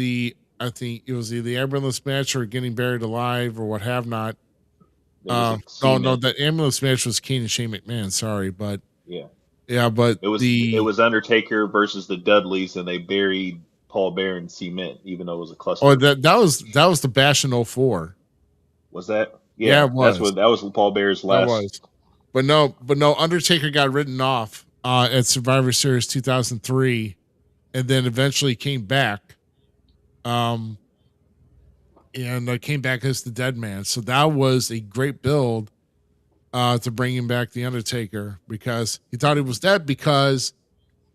I think it was either the ambulance match or getting buried alive or what have not. No, that ambulance match was Kane and Shane McMahon. Sorry, but but it was Undertaker versus the Dudleys, and they buried Paul Bear in cement, even though it was a cluster. Oh, that was the Bash in 04. Was that? Yeah, it was. That was Paul Bear's last. That was. But no, Undertaker got written off at Survivor Series 2003, and then eventually came back. And came back as the Dead Man. So that was a great build to bringing back the Undertaker, because he thought he was dead because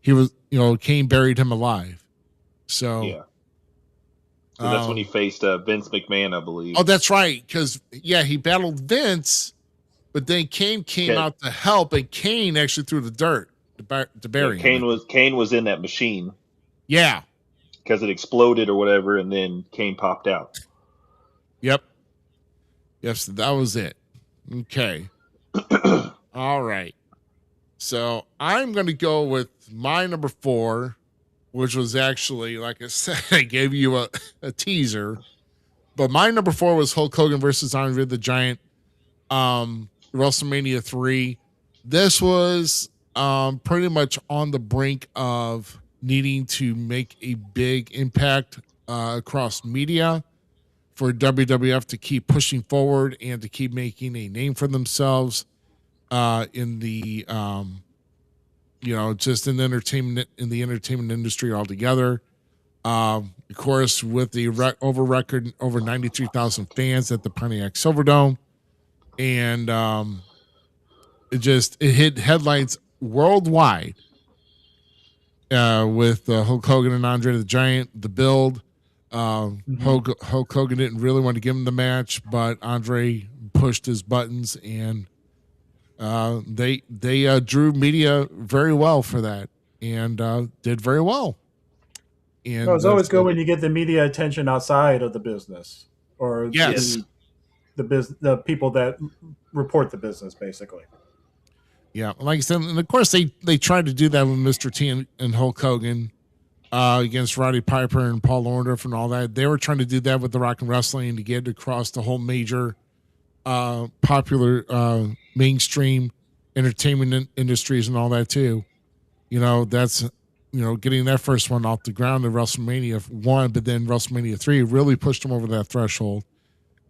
he was, Kane buried him alive. So yeah. So that's when he faced Vince McMahon, I believe. Oh, that's right. Because he battled Vince, but then Kane came out to help, and Kane actually threw the dirt to bury him. Kane was in that machine. Yeah. Because it exploded or whatever, and then Kane popped out. Yep. Yes, that was it. Okay. All right. So I'm going to go with my number 4, which was actually, like I said, I gave you a teaser. But my number 4 was Hulk Hogan versus Andre the Giant, WrestleMania 3. This was pretty much on the brink of needing to make a big impact across media for WWF to keep pushing forward and to keep making a name for themselves in the just in the entertainment industry altogether. Of course, with the over 93,000 fans at the Pontiac Silverdome, and it hit headlines worldwide with Hulk Hogan and Andre the Giant. The build. Hulk Hogan didn't really want to give him the match, but Andre pushed his buttons, and they drew media very well for that, and did very well. And it's always good when you get the media attention outside of the business, or the people that report the business, basically. Yeah, like I said, and of course they tried to do that with Mr. T and Hulk Hogan. Against Roddy Piper and Paul Orndorff and all that. They were trying to do that with the Rock and Wrestling to get across the whole major popular mainstream entertainment industries and all that too. That's getting that first one off the ground in WrestleMania 1, but then WrestleMania 3 really pushed them over that threshold,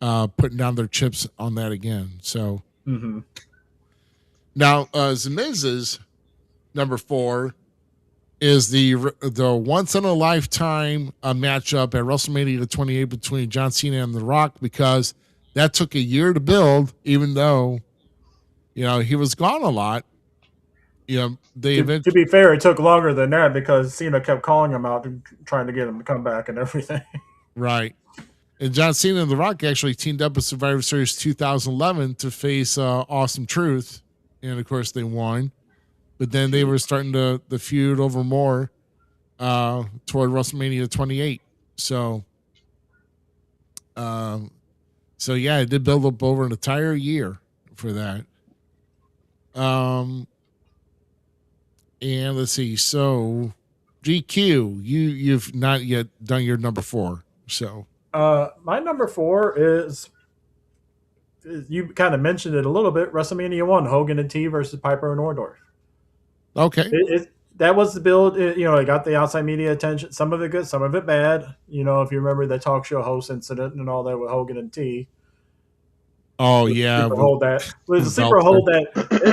putting down their chips on that again. So now Zmiz's number 4 is the once in a lifetime matchup at WrestleMania 28 between John Cena and The Rock, because that took a year to build, even though he was gone a lot. To be fair, it took longer than that because Cena kept calling him out and trying to get him to come back and everything. Right. And John Cena and The Rock actually teamed up with Survivor Series 2011 to face Awesome Truth, and of course they won. But then they were starting the feud over more toward WrestleMania 28. So it did build up over an entire year for that. And let's see. So GQ, you've not yet done your number 4. So my number 4 is, you kind of mentioned it a little bit, WrestleMania 1, Hogan and T versus Piper and Orndorff. Okay. That was the build. It got the outside media attention. Some of it good, some of it bad. If you remember the talk show host incident and all that with Hogan and T. Oh, yeah. Hold that. It was a super hold that.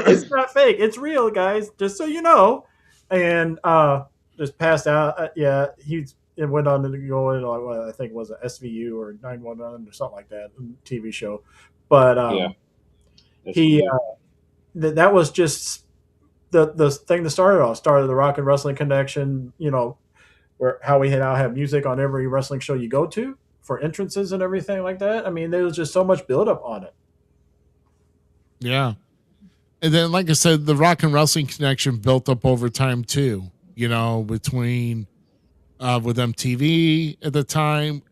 It's not fake. It's real, guys. Just so you know. And just passed out. It went on to go in, I think it was an SVU or 911 or something like that, TV show. But that was just the thing that started the Rock and Wrestling Connection, where how we now have music on every wrestling show you go to for entrances and everything like that. I mean, there was just so much buildup on it. Yeah. And then, like I said, the Rock and Wrestling Connection built up over time too, between with MTV at the time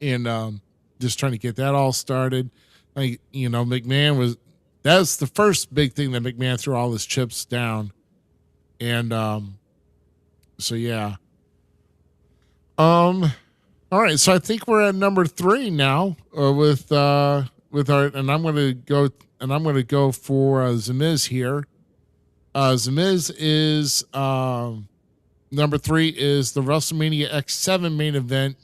and just trying to get that all started. McMahon that's the first big thing that McMahon threw all his chips down. And so yeah. All right, so I think we're at number 3 now with our, and I'm gonna go for Zmiz here. Zmiz is number 3 is the WrestleMania X7 main event,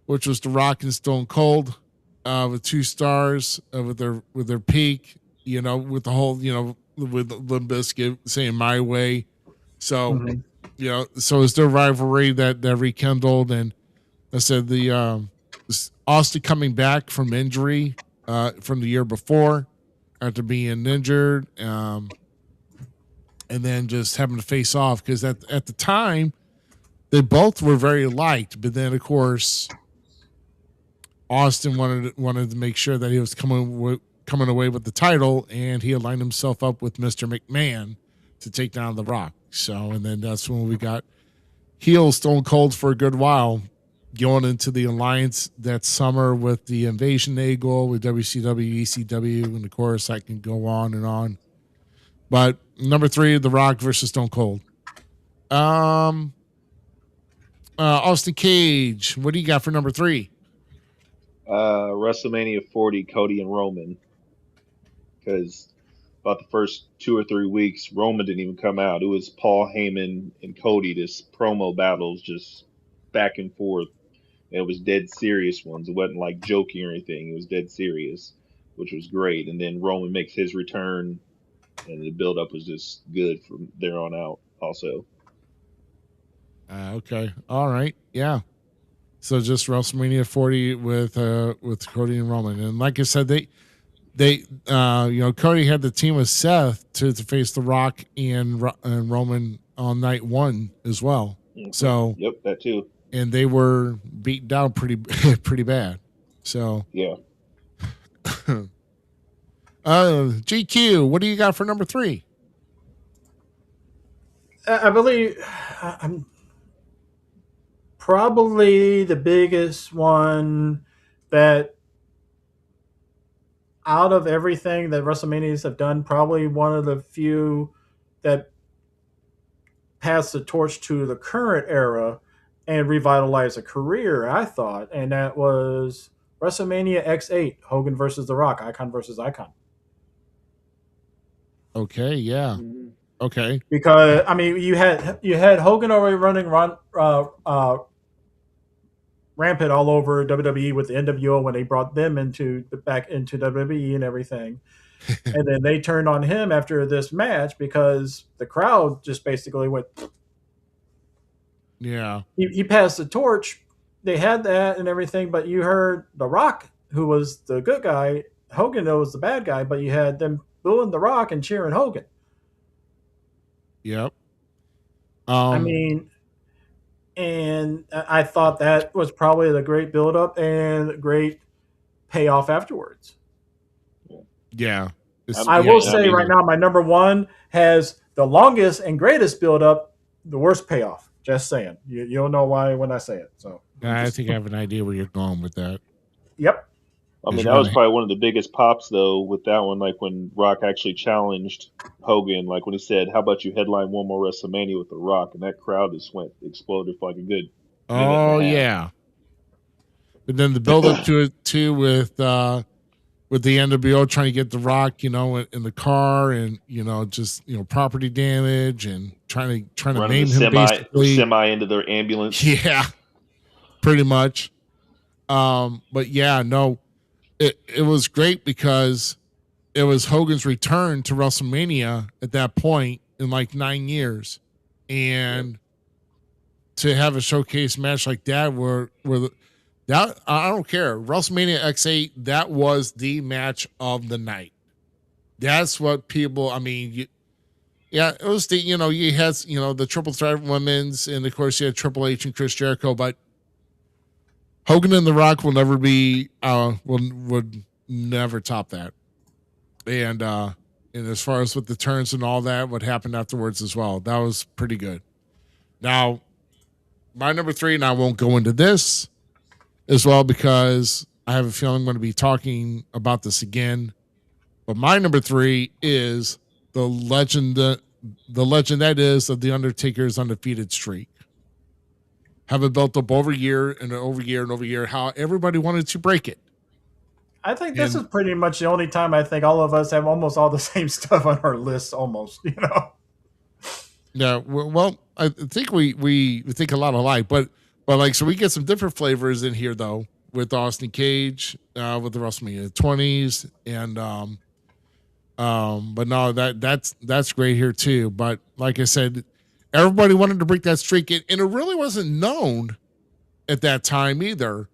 which was The Rock and Stone Cold, with 2 stars, with their peak, with the whole, with Limp Bizkit saying "My Way." So, so it's their rivalry that rekindled, and I said Austin coming back from injury from the year before after being injured, and then just having to face off because at the time they both were very liked, but then of course Austin wanted to make sure that he was coming away with the title, and he aligned himself up with Mr. McMahon to take down The Rock. So, and then that's when we got heel Stone Cold for a good while, going into the alliance that summer with the Invasion angle with WCW, ECW, and of course I can go on and on. But number 3, The Rock versus Stone Cold. Austin Cage, what do you got for number 3? WrestleMania 40, Cody and Roman. Because about the first 2 or 3 weeks, Roman didn't even come out. It was Paul Heyman and Cody, this promo battles, just back and forth. And it was dead serious ones. It wasn't like joking or anything. It was dead serious, which was great. And then Roman makes his return, and the build-up was just good from there on out also. Okay. All right. Yeah. So just WrestleMania 40 with Cody and Roman. And like I said, they Cody had the team with Seth to face The Rock and Roman on night 1 as well. Mm-hmm. So yep, that too. And they were beat down pretty bad. So yeah. GQ, what do you got for number 3? I believe I'm probably the biggest one that out of everything that WrestleManias have done, probably one of the few that passed the torch to the current era and revitalized a career, I thought, and that was WrestleMania X8, Hogan versus The Rock, Icon versus Icon. Okay, yeah. Mm-hmm. Okay. Because I mean, you had Hogan already running rampant all over WWE with the NWO when they brought them back into WWE and everything. And then they turned on him after this match because the crowd just basically went. Yeah. He passed the torch. They had that and everything, but you heard The Rock, who was the good guy, Hogan, that was the bad guy, but you had them booing The Rock and cheering Hogan. Yep. I mean, and I thought that was probably the great build-up and great payoff afterwards. Yeah. I will say right now, my number 1 has the longest and greatest build-up, the worst payoff. Just saying. You'll know why when I say it. So I think I have an idea where you're going with that. Yep. I mean, that was probably one of the biggest pops, though, with that one, like when Rock actually challenged Hogan, like when he said, how about you headline one more WrestleMania with The Rock? And that crowd just exploded for like a good minute. Yeah. And then the build-up to it, too, with the NWO trying to get The Rock, in the car and, just, property damage and trying to name him basically. Semi into their ambulance. Yeah, pretty much. But yeah, no, it was great because it was Hogan's return to WrestleMania at that point in like 9 years. And to have a showcase match like that where that, I don't care. WrestleMania X8, that was the match of the night. That's what people, I mean, it was the, you had, the triple threat women's, and of course you had Triple H and Chris Jericho, but Hogan and The Rock will never be, would never top that. And as far as with the turns and all that, what happened afterwards as well, that was pretty good. Now, my number 3, and I won't go into this as well because I have a feeling I'm going to be talking about this again. But my number 3 is the the legend that is of the Undertaker's undefeated streak. Having built up over year and over year and over year, how everybody wanted to break it. I think this is pretty much the only time I think all of us have almost all the same stuff on our list, almost, you know? Yeah, well, I think we think a lot alike, but like, so we get some different flavors in here though, with Austin Cage, with the WrestleMania 20s, and but no, that's great here too. But like I said, everybody wanted to break that streak, and it really wasn't known at that time either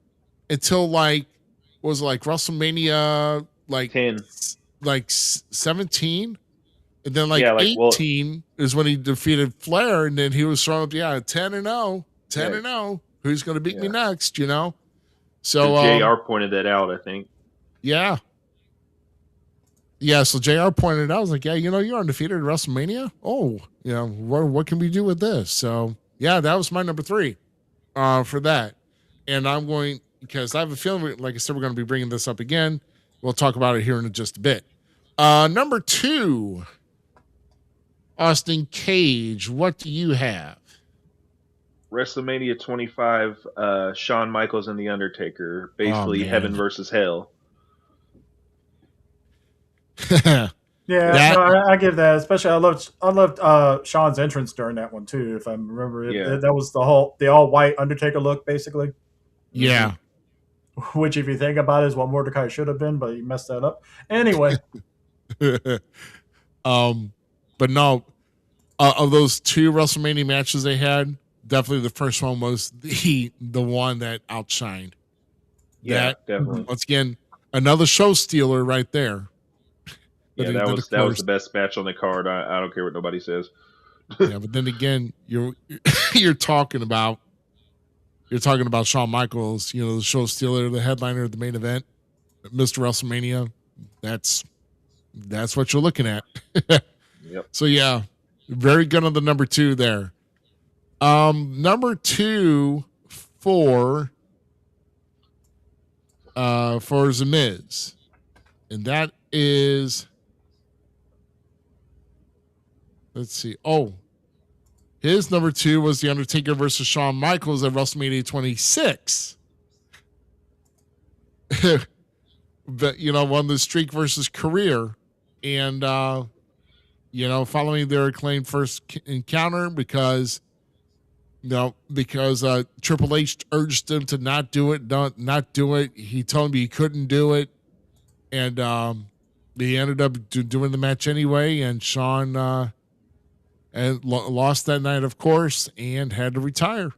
until like WrestleMania like 10. like 17. And then like Yeah, like, 18 is when he defeated Flair, and then he was throwing up 10-0, 10-0. Who's going to beat me next? You know, so JR pointed that out, I think. Yeah. So JR pointed out, I was like, yeah, you know, you're undefeated at WrestleMania. Oh, you know, what can we do with this? So yeah, that was my number 3 for that. And I'm going, because I have a feeling, like I said, we're going to be bringing this up again. We'll talk about it here in just a bit. Number 2. Austin Cage, what do you have? WrestleMania 25, Shawn Michaels and The Undertaker, basically Heaven versus Hell. Yeah, I give that. Especially, I loved Shawn's entrance during that one too. If I remember, that was the all white Undertaker look, basically. Yeah. Which, if you think about it, is what Mordecai should have been, but he messed that up. Anyway. But no, of those 2 WrestleMania matches they had, definitely the first one was the one that outshined. Yeah, definitely. Once again, another show stealer right there. Yeah, that was the best match on the card. I don't care what nobody says. Yeah, but then again, you're talking about Shawn Michaels, you know, the show stealer, the headliner of the main event, Mr. WrestleMania. That's what you're looking at. Yep. So yeah, very good on the number 2 there. Number 2 for Zmiz, and that is, let's see. Oh, his number 2 was The Undertaker versus Shawn Michaels at WrestleMania 26. But, you know, won the streak versus career, and you know, following their acclaimed first encounter, because Triple H urged him to not do it. He told him he couldn't do it, and he ended up doing the match anyway. And Shawn lost that night, of course, and had to retire.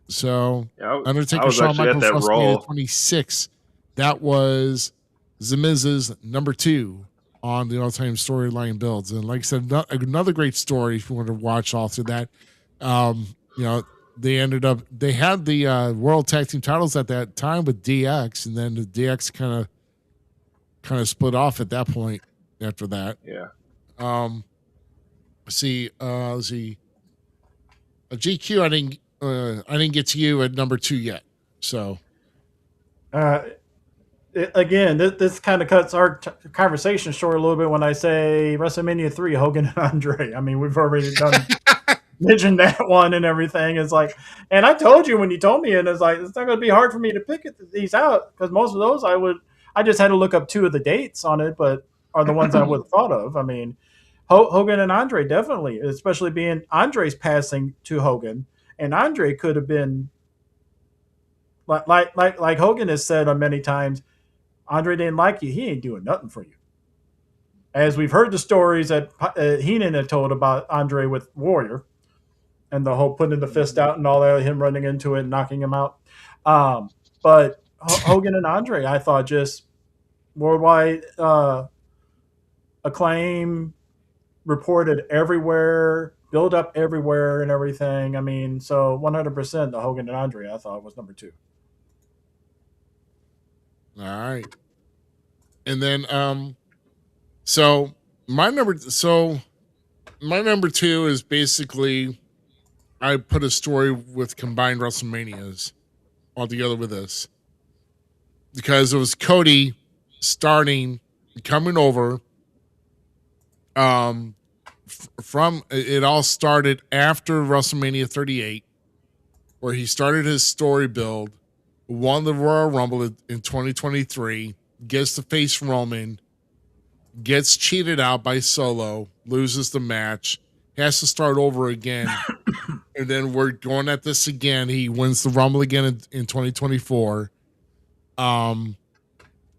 So Undertaker, Shawn Michaels, WrestleMania 26. That was Zmiz's number 2 on the all-time storyline builds. And like I said, another great story if you want to watch all through that. You know, they had the World Tag Team titles at that time with DX, and then the DX kind of split off at that point after that. Yeah. Let's see. A GQ, I didn't get to you at number 2 yet. So again, this kind of cuts our conversation short a little bit when I say WrestleMania 3, Hogan and Andre. I mean, we've already mentioned that one and everything. It's like, and I told you when you told me, and it's like, it's not going to be hard for me to pick these out, because most of those I just had to look up 2 of the dates on it, but are the ones I would have thought of. I mean, Hogan and Andre, definitely, especially being Andre's passing to Hogan, and Andre could have been like Hogan has said on many times, Andre didn't like you. He ain't doing nothing for you. As we've heard the stories that Heenan had told about Andre with Warrior, and the whole putting the fist out and all that, him running into it and knocking him out. But Hogan and Andre, I thought, just worldwide acclaim, reported everywhere, build up everywhere and everything. I mean, so 100% the Hogan and Andre, I thought, was number 2. All right. And then so my number 2 is basically, I put a story with combined WrestleManias all together with this, because it was Cody coming over from it all started after WrestleMania 38, where he started his story build, won the Royal Rumble in 2023, gets to face Roman, gets cheated out by Solo, loses the match, has to start over again. And then we're going at this again. He wins the Rumble again in 2024. And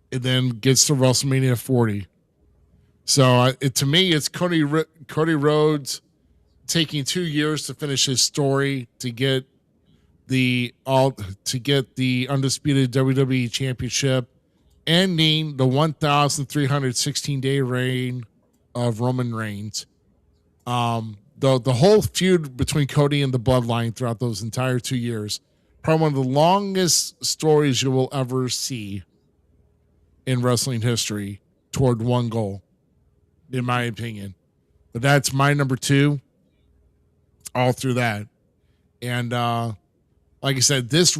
then gets to WrestleMania 40. So to me, it's Cody Rhodes taking 2 years to finish his story to get the undisputed WWE Championship, ending the 1,316-day reign of Roman Reigns. The whole feud between Cody and the Bloodline throughout those entire 2 years, probably one of the longest stories you will ever see in wrestling history toward one goal, in my opinion. But that's my number 2 all through that. And like I said, this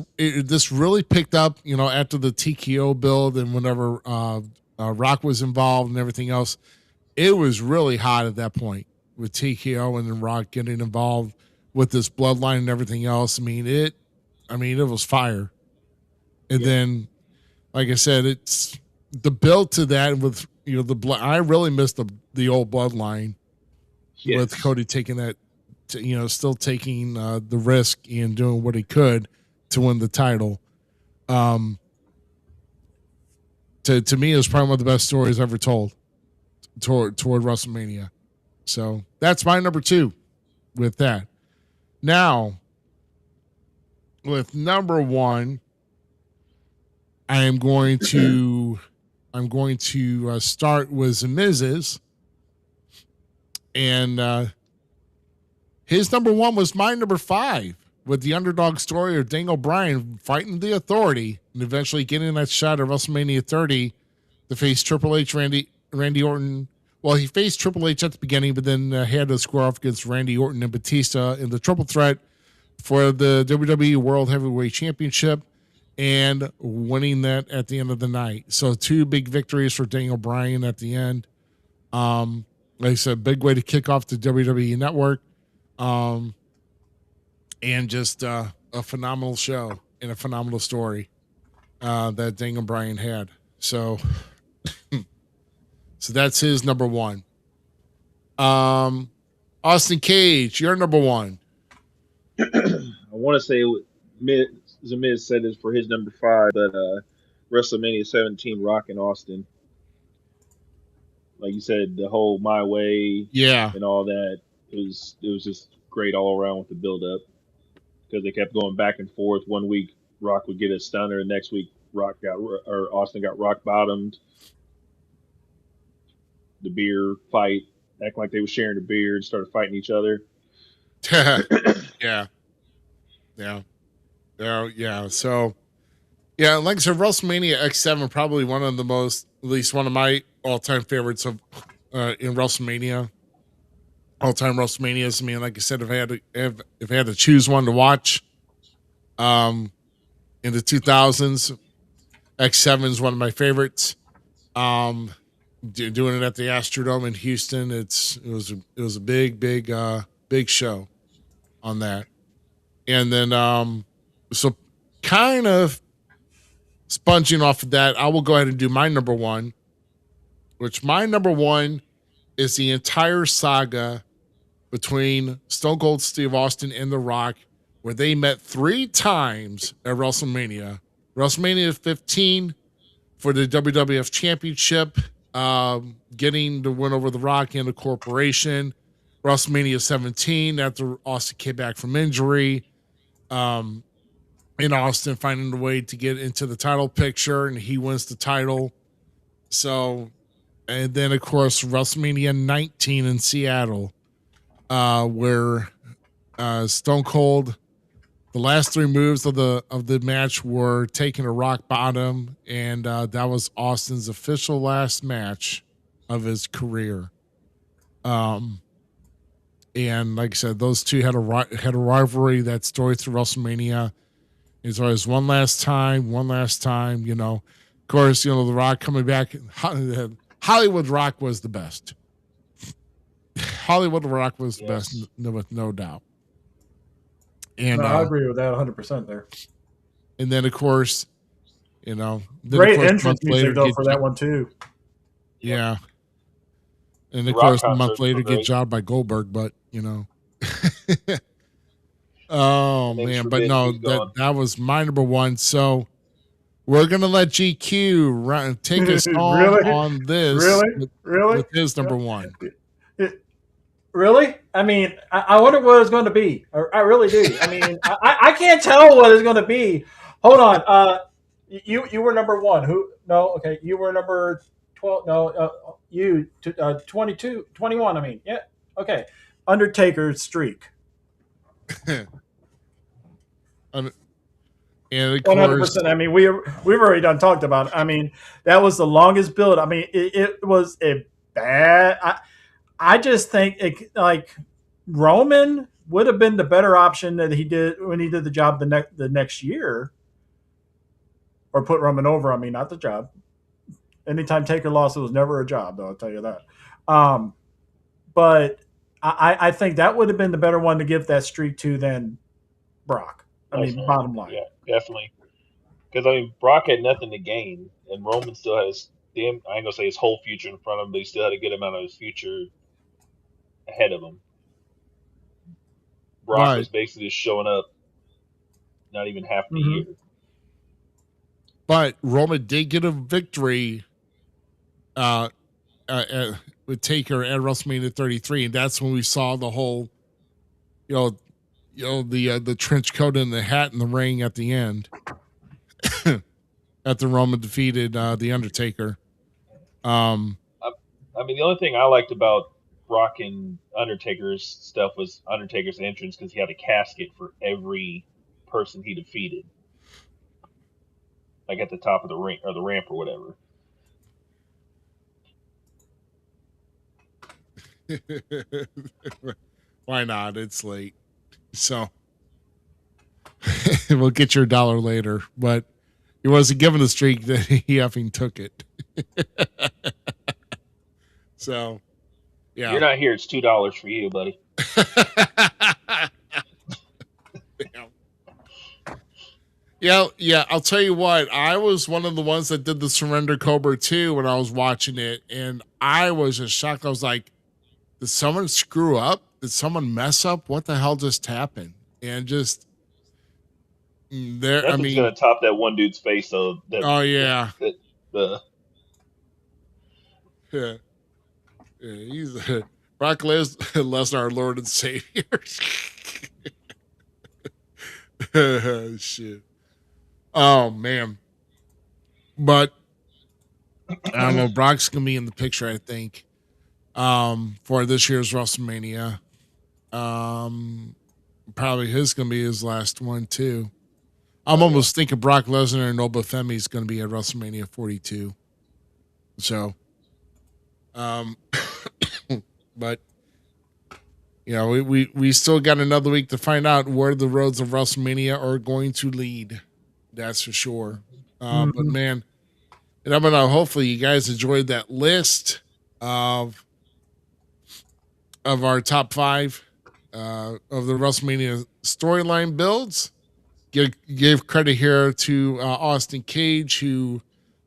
really picked up, after the TKO build and whenever Rock was involved and everything else. It was really hot at that point with TKO and then Rock getting involved with this Bloodline and everything else. I mean, it was fire. And then, like I said, it's the build to that with I really missed the old Bloodline with Cody taking that, still taking the risk and doing what he could to win the title. To me, it was probably one of the best stories ever told toward WrestleMania. So that's my number 2 with that. Now, with number 1, I'm going to start with Zmiz, and his number 1 was my number 5 with the underdog story of Daniel Bryan fighting the Authority and eventually getting that shot at WrestleMania 30 to face Triple H, Randy Orton. Well, he faced Triple H at the beginning, but then had to square off against Randy Orton and Batista in the triple threat for the WWE World Heavyweight Championship and winning that at the end of the night. So 2 big victories for Daniel Bryan at the end. Like I said, big way to kick off the WWE Network. And just a phenomenal show and a phenomenal story that Daniel Bryan had. So that's his number 1. Austin Cage, your number 1. I want to say Zmiz said this for his number 5, but WrestleMania 17, Rock and Austin. Like you said, the whole My Way, and all that. It was just great all around with the build up because they kept going back and forth. One week Rock would get a stunner, and next week Austin got rock bottomed. The beer fight, acting like they were sharing a beer and started fighting each other. Yeah. So, like I said, WrestleMania X7 probably one of the most, at least one of my all-time favorites of in WrestleMania. All-time WrestleManias. I mean, like I said, if I had to choose one to watch, in the 2000s, X7 is one of my favorites. Doing it at the Astrodome in Houston, it was a big show on that. And then so kind of sponging off of that, I will go ahead and do my number 1, which my number 1 is the entire saga between Stone Cold Steve Austin and The Rock, where they met 3 times at WrestleMania. WrestleMania 15 for the WWF Championship, getting the win over The Rock and the Corporation. WrestleMania 17 after Austin came back from injury. In Austin finding a way to get into the title picture, and he wins the title. So, and then of course WrestleMania 19 in Seattle, where Stone Cold, the last 3 moves of the match were taking a rock bottom, and that was Austin's official last match of his career. And like I said, those 2 had a rivalry that story through WrestleMania. It's always one last time. Of course, The Rock coming back. Hollywood Rock was the best. Hollywood Rock was the Yes. best, with no doubt. And No, I agree with that 100% there. and then of course, then Great of course, a entrance month later music though for that one too. yeah, and The of Rock course, a month concerts were later get great. jobbed by Goldberg, but oh And then man, but Forbidden, no, he's gone. that was my number one. So we're gonna let GQ take us home Really? on this Really? Really? with his number one. Really? I mean, I wonder what it's going to be. I really do. I mean, I can't tell what it's going to be. Hold on. You were number one. Who? No. Okay. You were number 12. No. 22, 21. I mean, yeah. Okay. Undertaker's streak. And of 100%. I mean, we've already done talked about it. I mean, that was the longest build. I mean, it was a bad. I just think Roman would have been the better option that he did when he did the job the next year, or put Roman over. I mean, not the job. Anytime Taker lost, it was never a job, though. I'll tell you that. But I think that would have been the better one to give that streak to than Brock. I mean, bottom line. Yeah, definitely. Because, I mean, Brock had nothing to gain, and Roman still has, I ain't going to say his whole future in front of him, but he still had a good amount of his future ahead of him. Brock was basically just showing up not even half the year. But Roman did get a victory with Taker at WrestleMania 33, and that's when we saw the whole, the trench coat and the hat and the ring at the end. After Roman defeated the Undertaker. I mean, the only thing I liked about Brock and Undertaker's stuff was Undertaker's entrance, because he had a casket for every person he defeated, like at the top of the ring or the ramp or whatever. Why not? It's late, so we'll get your $1 later. But he wasn't given a streak that he effing took it. So, yeah. You're not here. It's $2 for you, buddy. Yeah. I'll tell you what. I was one of the ones that did the Surrender Cobra too when I was watching it, and I was just shocked. I was like, "Did someone screw up? Did someone mess up? What the hell just happened?" And just there. Nothing's gonna top that one dude's face, though. Yeah. Yeah, he's Brock Lesnar, our Lord and Savior. Shit. Oh man. But I don't know. Brock's gonna be in the picture, I think, for this year's WrestleMania. Probably his gonna be his last one too. I'm almost thinking Brock Lesnar and Obafemi is gonna be at WrestleMania 42. So. But we still got another week to find out where the roads of WrestleMania are going to lead. That's for sure. But man, and I'm gonna hopefully you guys enjoyed that list of our top 5 of the WrestleMania storyline builds. Give credit here to Austin Cage, who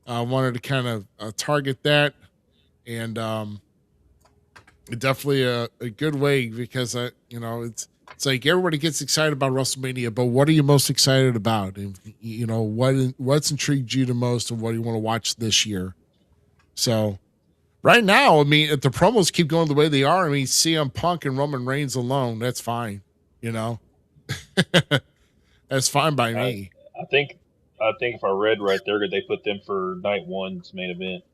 wanted to kind of target that. And definitely a good way, because it's like everybody gets excited about WrestleMania, but what are you most excited about? And, what's intrigued you the most, and what do you want to watch this year? So right now, I mean, if the promos keep going the way they are, I mean, CM Punk and Roman Reigns alone, that's fine. That's fine by me. I think if I read right there, they put them for night 1's main event.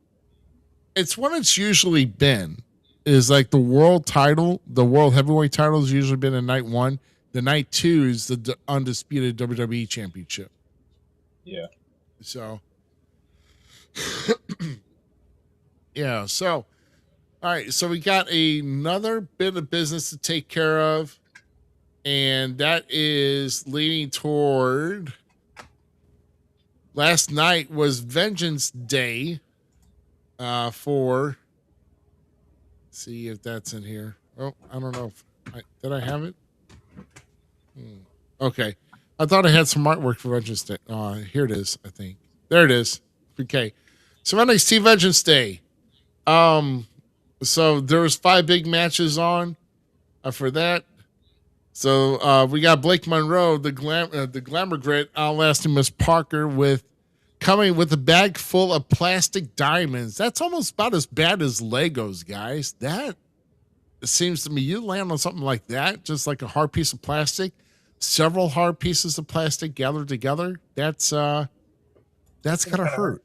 It's what it's usually been, is like the world heavyweight title has usually been in night 1. The night 2 is the undisputed WWE championship. Yeah. So, yeah. So, all right. So we got another bit of business to take care of, and that is leading toward last night was Vengeance Day. For see if that's in here. Oh, I don't know. Did I have it? Okay. I thought I had some artwork for Vengeance Day. Here it is, I think. There it is. Okay. So NXT Vengeance Day. So there was 5 big matches on for that. So we got Blake Monroe, the glamour grit, outlasting Miss Parker with coming with a bag full of plastic diamonds. That's almost about as bad as Legos, guys. That it seems to me you land on something like that, just like a hard piece of plastic, several hard pieces of plastic gathered together. That's gonna hurt.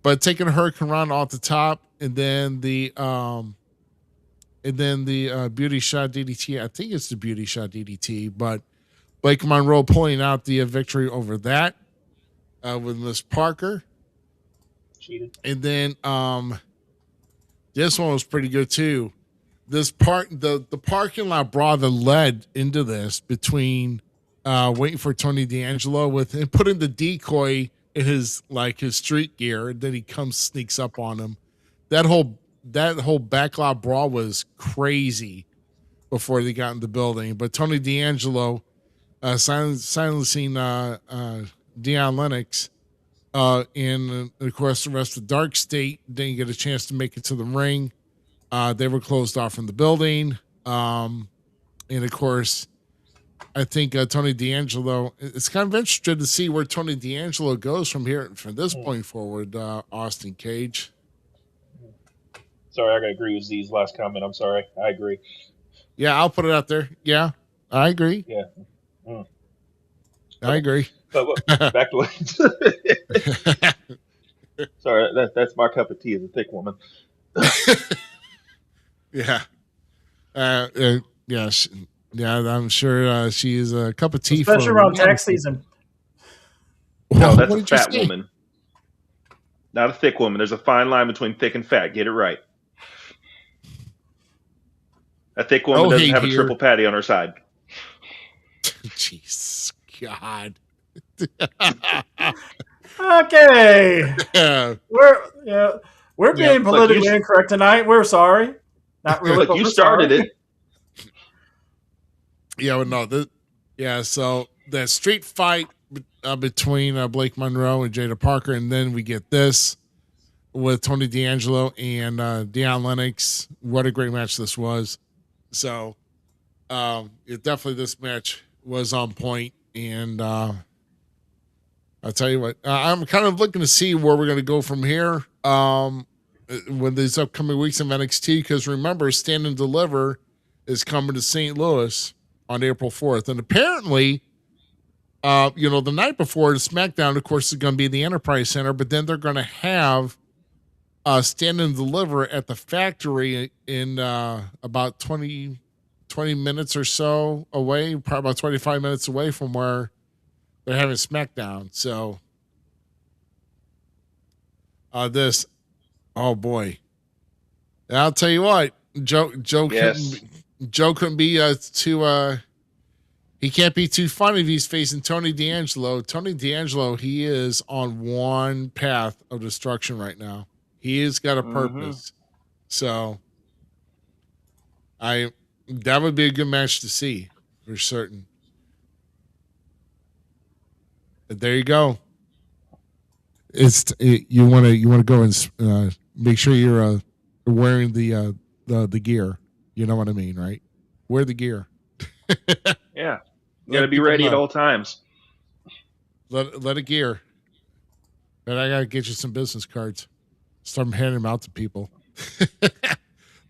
But taking a Hurricane Run off the top, and then the beauty shot DDT. I think it's the beauty shot DDT, but Blake Monroe pulling out the victory over that with Miss Parker. Cheated. And then this one was pretty good too. The parking lot brawl that led into this between waiting for Tony D'Angelo with him putting the decoy in his street gear, and then he sneaks up on him. That whole backlot brawl was crazy before they got in the building. But Tony D'Angelo silencing Deion Lennox, and of course the rest of Dark State didn't get a chance to make it to the ring. They were closed off from the building, and of course, I think Tony D'Angelo. It's kind of interesting to see where Tony D'Angelo goes from this point forward. Austin Cage. Sorry, I gotta agree with Z's last comment. I'm sorry. I agree. Yeah, I'll put it out there. Yeah, I agree. Yeah. I agree. But back to what. Sorry, that's my cup of tea as a thick woman. Yeah. Yes. Yeah, I'm sure she is a cup of tea. Especially around tax season. No, that's a fat woman. Not a thick woman. There's a fine line between thick and fat. Get it right. A thick woman doesn't have a triple patty on her side. Jeez, God. Okay. Yeah. We're being politically incorrect tonight. We're sorry. Not really. But you started it. Yeah, well, no. So that street fight between Blake Monroe and Jada Parker, and then we get this with Tony D'Angelo and Deion Lennox. What a great match this was. So definitely this match was on point, and I'll tell you what, I'm kind of looking to see where we're going to go from here with these upcoming weeks of NXT, because remember, Stand and Deliver is coming to St. Louis on April 4th. And apparently, the night before the SmackDown, of course, is going to be the Enterprise Center, but then they're going to have Stand and Deliver at the factory in about 20 minutes or so away, probably about 25 minutes away from where they're having SmackDown. So oh boy. And I'll tell you what, Joe couldn't be he can't be too funny if he's facing Tony D'Angelo. Tony D'Angelo, he is on one path of destruction right now. He has got a purpose. So that would be a good match to see for certain. But there you go. You want to go and make sure you're wearing the gear. You know what I mean, right? Wear the gear. Yeah. You gotta be ready at all times. Let it gear. And I gotta get you some business cards. Start handing them out to people.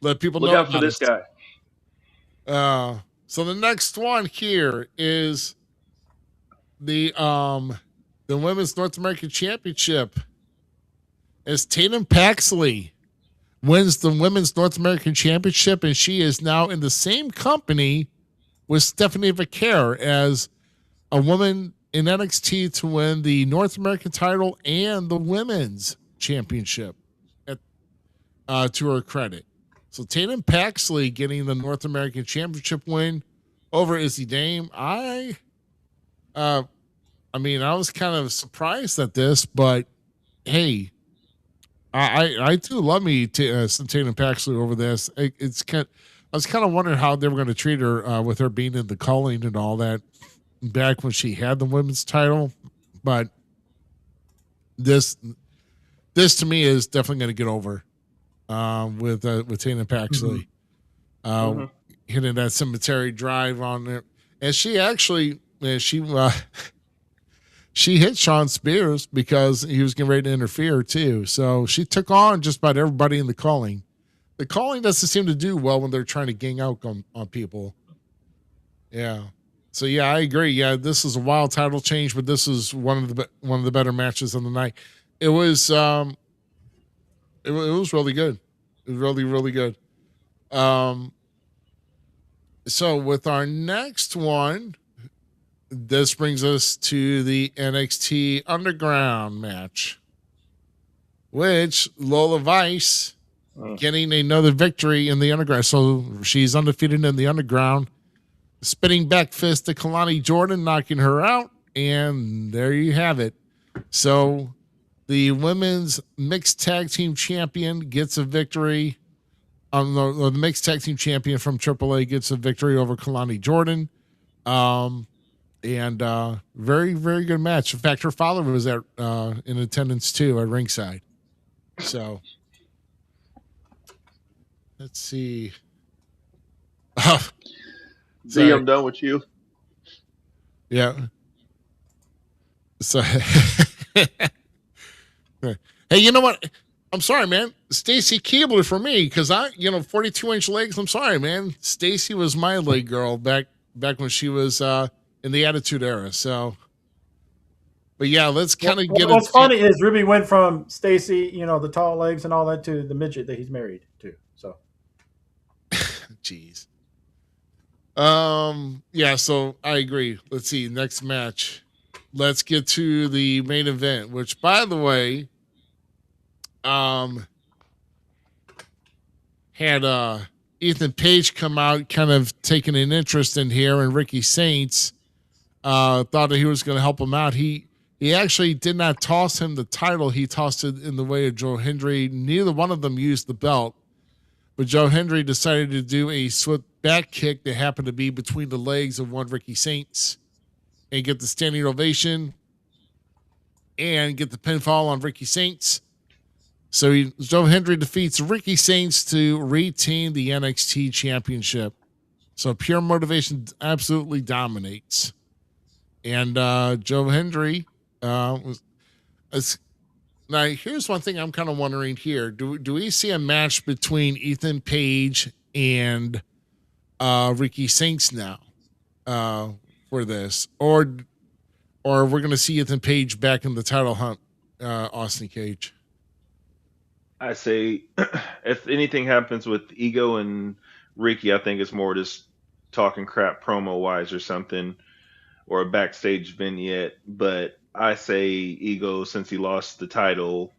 Let people Look know. out for this guy. So the next one here is the Women's North American Championship. As Tatum Paxley wins the Women's North American Championship, and she is now in the same company with Stephanie Vaquer as a woman in NXT to win the North American title and the Women's Championship to her credit. So Tatum Paxley getting the North American Championship win over Izzy Dame. I was kind of surprised at this, but hey, I do love me Tatum Paxley over this. I was kind of wondering how they were going to treat her with her being in the calling and all that back when she had the women's title, but this to me is definitely going to get over with Tatum Paxley hitting that cemetery drive on there, and she actually she hit Sean Spears because he was getting ready to interfere too. So she took on just about everybody in the calling. The calling doesn't seem to do well when they're trying to gang out on people. Yeah. So yeah, I agree. Yeah, this is a wild title change, but this is one of the better matches of the night. It was it was really good. It was really, really good. So with our next one, this brings us to the NXT Underground match, which Lola Vice getting another victory in the Underground. So she's undefeated in the Underground. Spinning back fist to Kalani Jordan, knocking her out. And there you have it. So the women's mixed tag team champion gets a victory. The mixed tag team champion from AAA gets a victory over Kalani Jordan. And very, very good match. In fact, her father was in attendance too at ringside. So let's see. See, I'm done with you. Yeah. So, hey, you know what? I'm sorry, man. Stacy Keebler for me, because 42-inch legs. I'm sorry, man. Stacy was my leg girl back when she was in the Attitude Era. So, but yeah, let's kind of get. What's funny is Ruby went from Stacy, the tall legs and all that, to the midget that he's married to. So, jeez. Yeah, so I agree. Let's see, next match. Let's get to the main event, which, by the way, had Ethan Page come out, kind of taking an interest in here, and Ricky Saints thought that he was going to help him out. He actually did not toss him the title. He tossed it in the way of Joe Hendry. Neither one of them used the belt, but Joe Hendry decided to do a swift back kick that happened to be between the legs of one Ricky Saints and get the standing ovation and get the pinfall on Ricky Saints. So Joe Hendry defeats Ricky Saints to retain the NXT championship. So pure motivation absolutely dominates. And Joe Hendry now here's one thing I'm kind of wondering here. Do we see a match between Ethan Page and Ricky Saints now for this, or we're going to see Ethan Page back in the title hunt, Austin Cage? I say if anything happens with Ego and Ricky, I think it's more just talking crap promo wise or something, or a backstage vignette. But I say Ego, since he lost the title,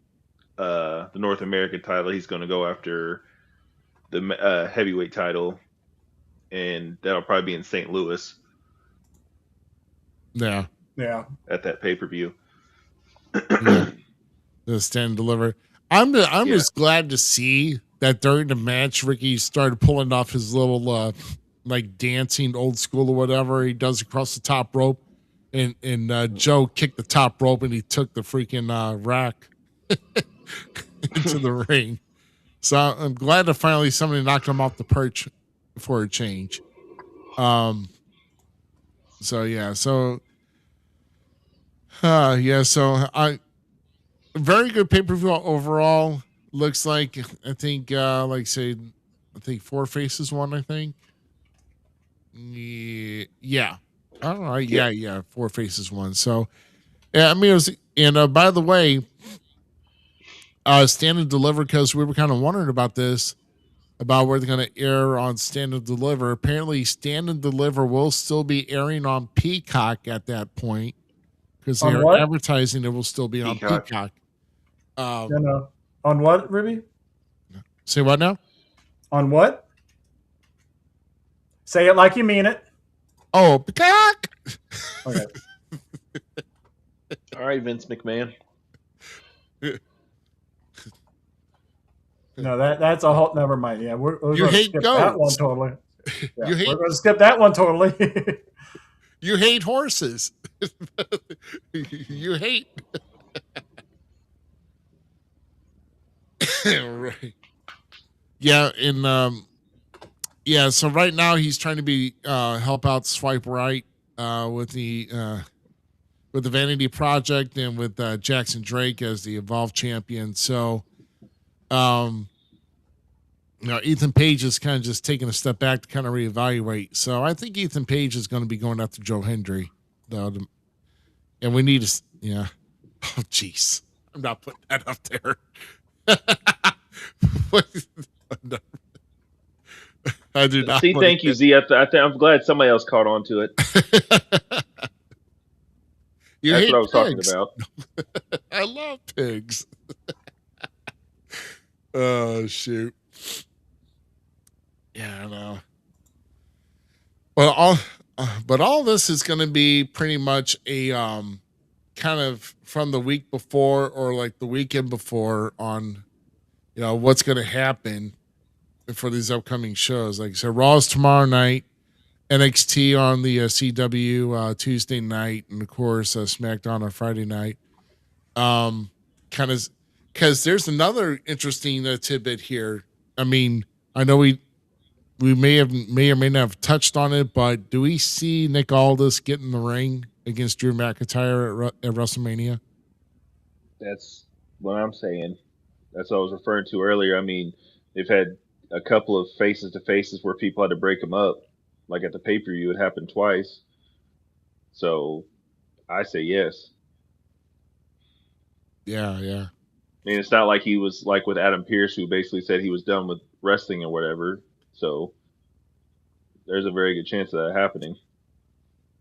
the North American title, he's going to go after the heavyweight title, and that'll probably be in St. Louis. Yeah. At that pay-per-view. Yeah. The stand and deliver. I'm just glad to see that during the match, Ricky started pulling off his little like dancing old school or whatever he does across the top rope, and Joe kicked the top rope and he took the freaking rack into the ring. So I'm glad that finally somebody knocked him off the perch for a change. So very good pay-per-view overall. Looks like, I think Four Faces won, I think. Yeah. All right. Yeah. Four Faces won. So, yeah, I mean, it was, and by the way, Stand and Deliver, because we were kind of wondering about this, about where they're going to air on Stand and Deliver. Apparently, Stand and Deliver will still be airing on Peacock at that point, because they are advertising it will still be on Peacock. On what, Ruby? Say what now? On what? Say it like you mean it. Oh, Peacock. Okay. All right, Vince McMahon. No, that's a whole. Never mind. Yeah, we're You going to hate skip that one goats. totally. Yeah, You hate we're going to skip that one totally. you hate horses. You hate. Right. Yeah, and yeah. So right now he's trying to be help out Swipe Right with the Vanity Project and with Jackson Drake as the Evolve champion. So, Ethan Page is kind of just taking a step back to kind of reevaluate. So I think Ethan Page is going to be going after Joe Hendry, and we need to, yeah. Oh, jeez, I'm not putting that up there. No. I do not. See, thank you, Z. I'm glad somebody else caught on to it. That's what I was talking about. I love pigs. Oh, shoot. Yeah, I know. Well, all this is going to be pretty much a kind of from the week before or like the weekend before on, what's going to happen for these upcoming shows. Like I said, Raw's tomorrow night, NXT on the CW Tuesday night, and of course SmackDown on Friday night. Kind of because there's another interesting tidbit here. I mean, I know we may or may not have touched on it, but do we see Nick Aldis get in the ring against Drew McIntyre at WrestleMania? That's what I'm saying. That's what I was referring to earlier. I mean, they've had a couple of faces to faces where people had to break them up. Like at the pay-per-view, it happened twice. So I say yes. Yeah. I mean, it's not like he was like with Adam Pearce, who basically said he was done with wrestling or whatever. So there's a very good chance of that happening.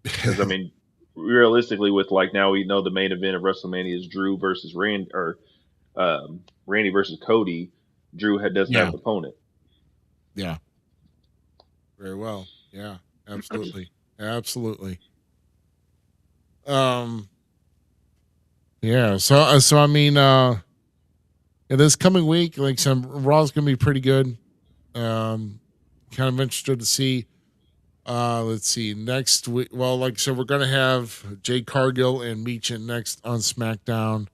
Because, I mean, realistically, with like now we know the main event of WrestleMania is Drew versus Randy, or Randy versus Cody. Drew doesn't have an opponent. Yeah. Very well. Yeah, absolutely. Absolutely. Yeah, so I mean, this coming week, like Raw's gonna be pretty good. Kind of interested to see. Let's see next week. Well, like I said, we're gonna have Jade Cargill and Meechin next on SmackDown.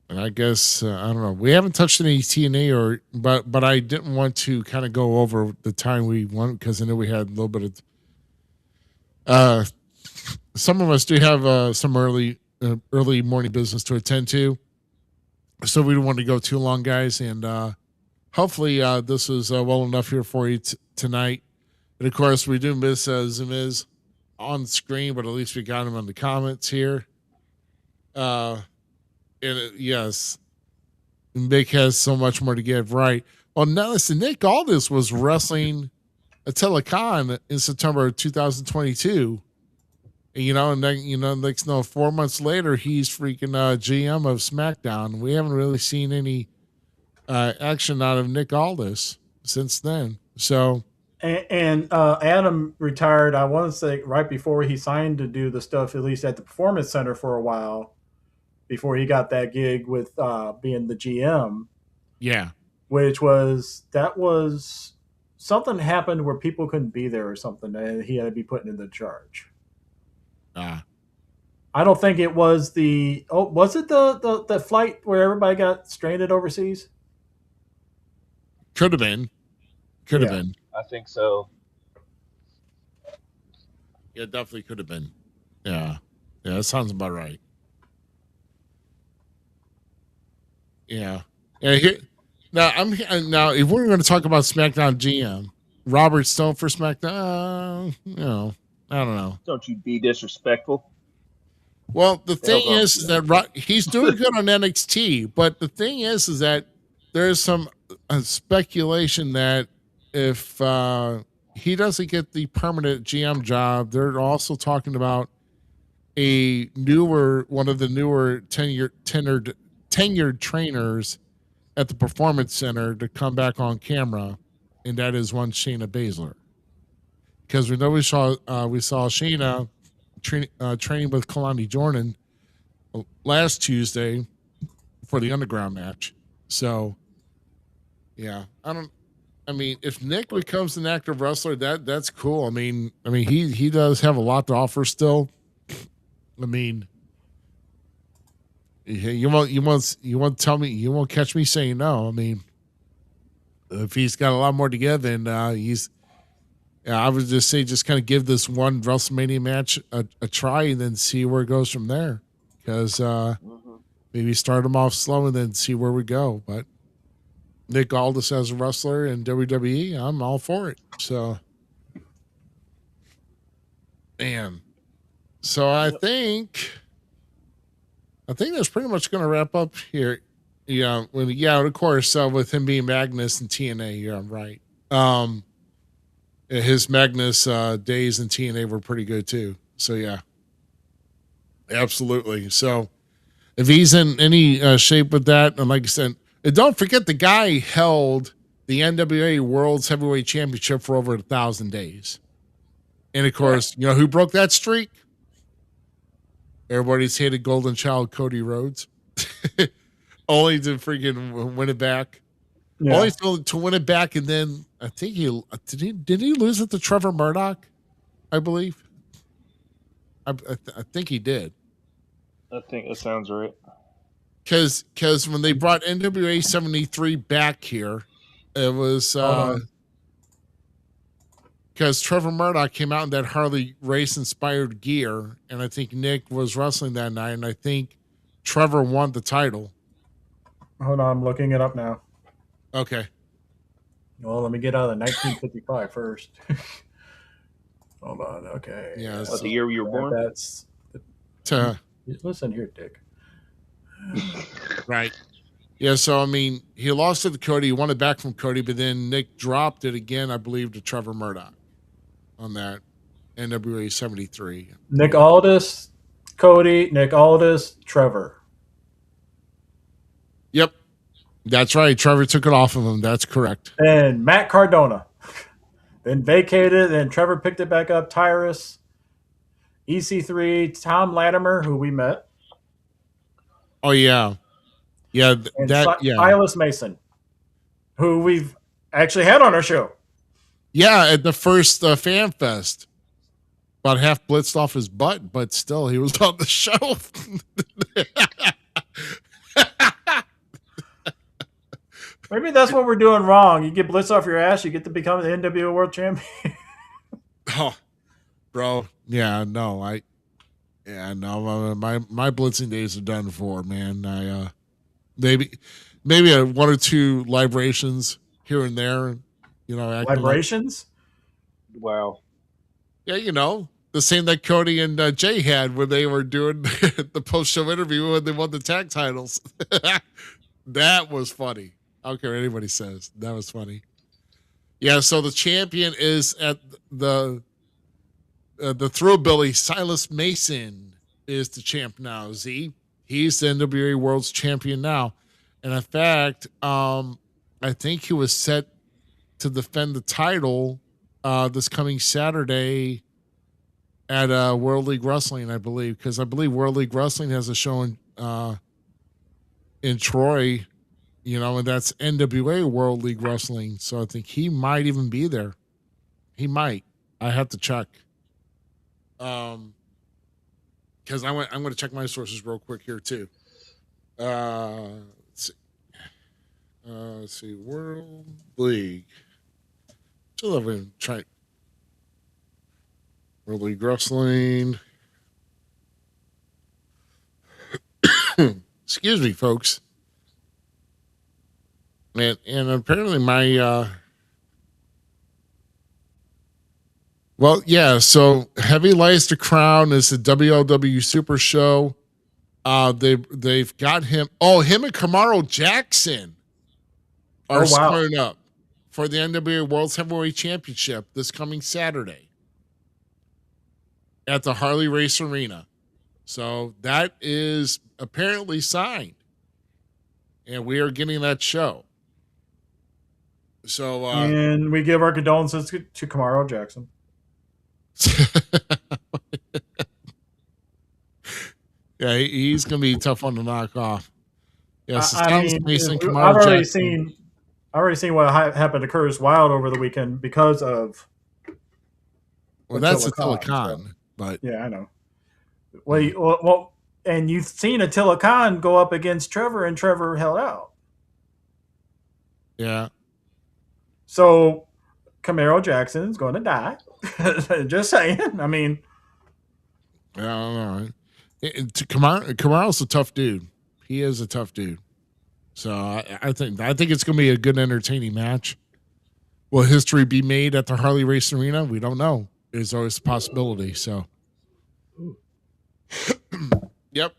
And I guess I don't know. We haven't touched any TNA but I didn't want to kind of go over the time we went because I know we had a little bit of. Some of us do have some early morning business to attend to, so we don't want to go too long, guys. And hopefully this is well enough here for you tonight. And of course, we do miss Zmiz on screen, but at least we got him in the comments here. Yes, Mick has so much more to give. Right. Well, now listen, Nick Aldis was wrestling a Telecon in September of 2022. And then, next 4 months later, he's freaking GM of SmackDown. We haven't really seen any action out of Nick Aldis since then. So, and Adam retired, I want to say, right before he signed to do the stuff, at least at the Performance Center for a while, before he got that gig with being the GM. Yeah. Which was something happened where people couldn't be there or something, and he had to be put into charge. I don't think it was was it the flight where everybody got stranded overseas? Could have been. I think so. Yeah, definitely could have been. Yeah, that sounds about right. Yeah. Now if we're going to talk about SmackDown GM, Robert Stone for SmackDown, I don't know. Don't you be disrespectful. Well, the thing is that he's doing good on NXT, but the thing is that there's some speculation that if he doesn't get the permanent GM job, they're also talking about one of the newer tenured trainers at the Performance Center to come back on camera, and that is one Shayna Baszler. Because we know we saw Shayna training with Kalani Jordan last Tuesday for the Underground match. So, yeah, I mean, if Nick becomes an active wrestler, that's cool. I mean, he does have a lot to offer still. I mean, you won't tell me, you won't catch me saying no. I mean, if he's got a lot more to give, then he's. Yeah, I would just say just kind of give this one WrestleMania match a try and then see where it goes from there. Because maybe start him off slow and then see where we go. But Nick Aldis as a wrestler in WWE, I'm all for it. So, man. So I think that's pretty much going to wrap up here. Yeah, of course, with him being Magnus and TNA, yeah, right. His Magnus days in TNA were pretty good too. So yeah, absolutely. So if he's in any shape with that, and like I said, and don't forget the guy held the NWA World's Heavyweight Championship for over 1,000 days. And of course, you know who broke that streak? Everybody's hated golden child Cody Rhodes. Only to freaking win it back. Yeah. Only to win it back, and then I think did he lose it to Trevor Murdoch? I believe. I think he did. I think that sounds right. Because when they brought NWA 73 back here, it was because Trevor Murdoch came out in that Harley race inspired gear, and I think Nick was wrestling that night, and I think Trevor won the title. Hold on, I'm looking it up now. Okay. Well, let me get out of the 1955 first. Hold on. Okay. Yeah. That's the year you were born? That's. Listen here, Dick. Right. Yeah. So, I mean, he lost it to Cody. He won it back from Cody, but then Nick dropped it again, I believe, to Trevor Murdoch on that NWA 73. Nick Aldis, Cody, Nick Aldis, Trevor. Yep. That's right. Trevor took it off of him. That's correct. And Matt Cardona. Then vacated, then Trevor picked it back up. Tyrus, EC3, Tom Latimer, who we met. Oh, yeah. Yeah. Silas Mason, who we've actually had on our show. Yeah, at the first Fan Fest. About half blitzed off his butt, but still, he was on the show. Maybe that's what we're doing wrong. You get blitzed off your ass, you get to become the NWO World Champion. Oh, bro. Yeah, no, my blitzing days are done for, man. I maybe one or two libations here and there, you know. Libations? Wow. Yeah, you know, the same that Cody and Jay had when they were doing the post-show interview when they won the tag titles. That was funny. I don't care what anybody says. That was funny. Yeah, so the champion is at the Thrillbilly. Silas Mason is the champ now. Z. He's the NWA World's Champion now. And in fact, I think he was set to defend the title this coming Saturday at World League Wrestling, I believe, because I believe World League Wrestling has a show in Troy. You know, and that's NWA World League Wrestling. So I think he might even be there. He might. I have to check. Because I'm going to check my sources real quick here too. Let's see. World League. Still haven't tried. World League Wrestling. Excuse me, folks. And apparently my well, yeah, so Heavy Lies to Crown is the WLW Super Show. They've got him. Oh, him and Camaro Jackson are squaring up for the NWA World's Heavyweight Championship this coming Saturday at the Harley Race Arena. So that is apparently signed. And we are getting that show. So and we give our condolences to Camaro Jackson. Yeah, he's gonna be a tough one to knock off. Yes, it I sounds mean, Mason I've Kamara already Jackson. seen what happened to Curtis Wild over the weekend because of Well, that's Attila Attila Khan. So, Khan, but yeah, I know. Well, and you've seen Attila Khan go up against Trevor, and Trevor held out. yeah. So Camaro Jackson's going to die. Just saying. I mean, I don't know. Kamaro's a tough dude. He is a tough dude. So I think it's going to be a good, entertaining match. Will history be made at the Harley Race Arena? We don't know. There's always a possibility. So, yep.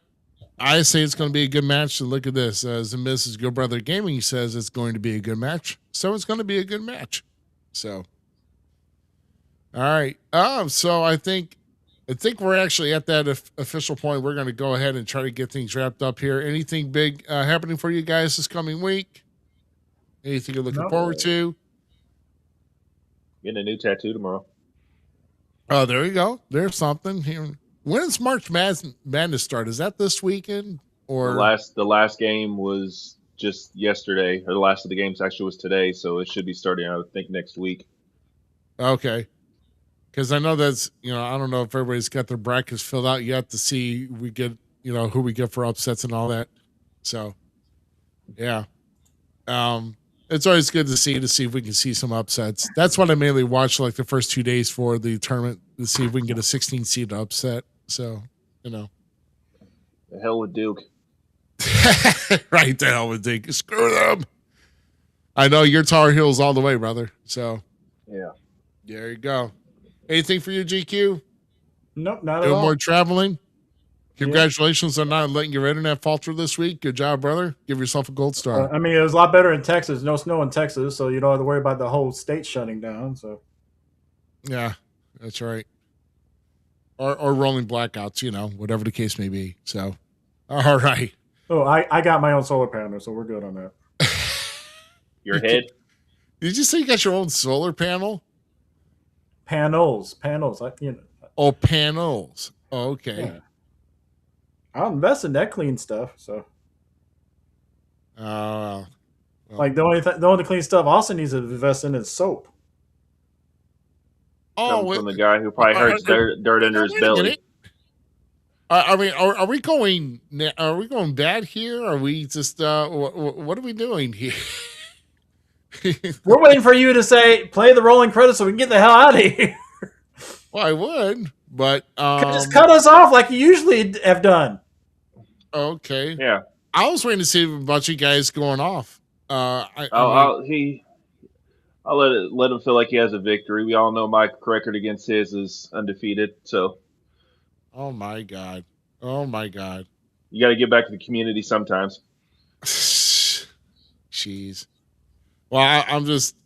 I say it's going to be a good match. So look at this. Zmiz is Good Brother Gaming says it's going to be a good match. So it's going to be a good match. So, all right. So I think we're actually at that official point. We're going to go ahead and try to get things wrapped up here. Anything big happening for you guys this coming week? Anything you're looking forward to? Getting a new tattoo tomorrow. Oh, there you go. There's something here. When's March Madness start? Is that this weekend or the last game was just yesterday, or the last of the games actually was today, so it should be starting, I would think, next week. Okay. Because I know that's, I don't know if everybody's got their brackets filled out yet to see we get, who we get for upsets and all that. So, yeah. It's always good to see if we can see some upsets. That's what I mainly watch like the first 2 days for the tournament to see if we can get a 16 seed upset. So, The hell with Duke. Right, the hell with Duke. Screw them. I know you're Tar Heels all the way, brother. So, yeah. There you go. Anything for you, GQ? Nope, not at Doing all. more traveling? Congratulations on not letting your internet falter this week. Good job, brother. Give yourself a gold star. I mean, it was a lot better in Texas. No snow in Texas, so you don't have to worry about the whole state shutting down. So, yeah, that's right. Or rolling blackouts, whatever the case may be. So, all right. Oh, I got my own solar panel, so we're good on that. Your head? Did you say you got your own solar panel? Panels. Oh, panels. Oh, okay. Yeah. I'll invest in that clean stuff. So, like the only clean stuff Austin needs to invest in is soap. Oh, from the guy who probably hurts dirt under his belly. I mean, are we going bad here? Are we just what are we doing here? We're waiting for you to say play the rolling credits so we can get the hell out of here. Well, I would, but just cut us off like you usually have done. Okay. Yeah. I was waiting to see a bunch of guys going off. I'll let him feel like he has a victory. We all know my record against his is undefeated. So. Oh my God. You got to get back to the community sometimes. Jeez. Well,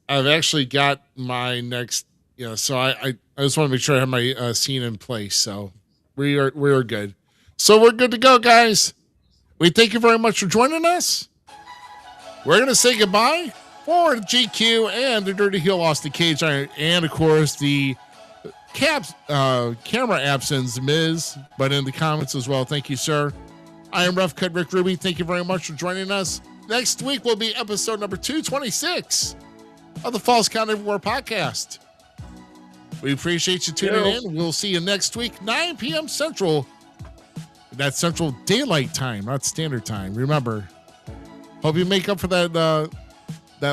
I've actually got my next, so I just want to make sure I have my scene in place. So we are good. So we're good to go, guys. We thank you very much for joining us. We're going to say goodbye for GQ and the Dirty Heel Austin Cage Iron, and of course the camera absence Miz, but in the comments as well. Thank you, sir. I am Rough Cut Rick Ruby. Thank you very much for joining us. Next week will be episode number 226 of the Falls Count Everywhere podcast. We appreciate you tuning in. We'll see you next week, 9 p.m. Central. That's Central Daylight Time, not Standard Time. Remember, hope you make up for that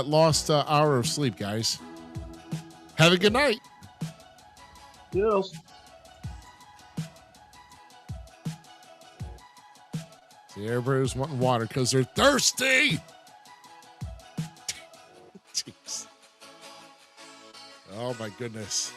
lost hour of sleep, guys. Have a good night. Yes. See, everybody's wanting water because they're thirsty. Jeez. Oh, my goodness.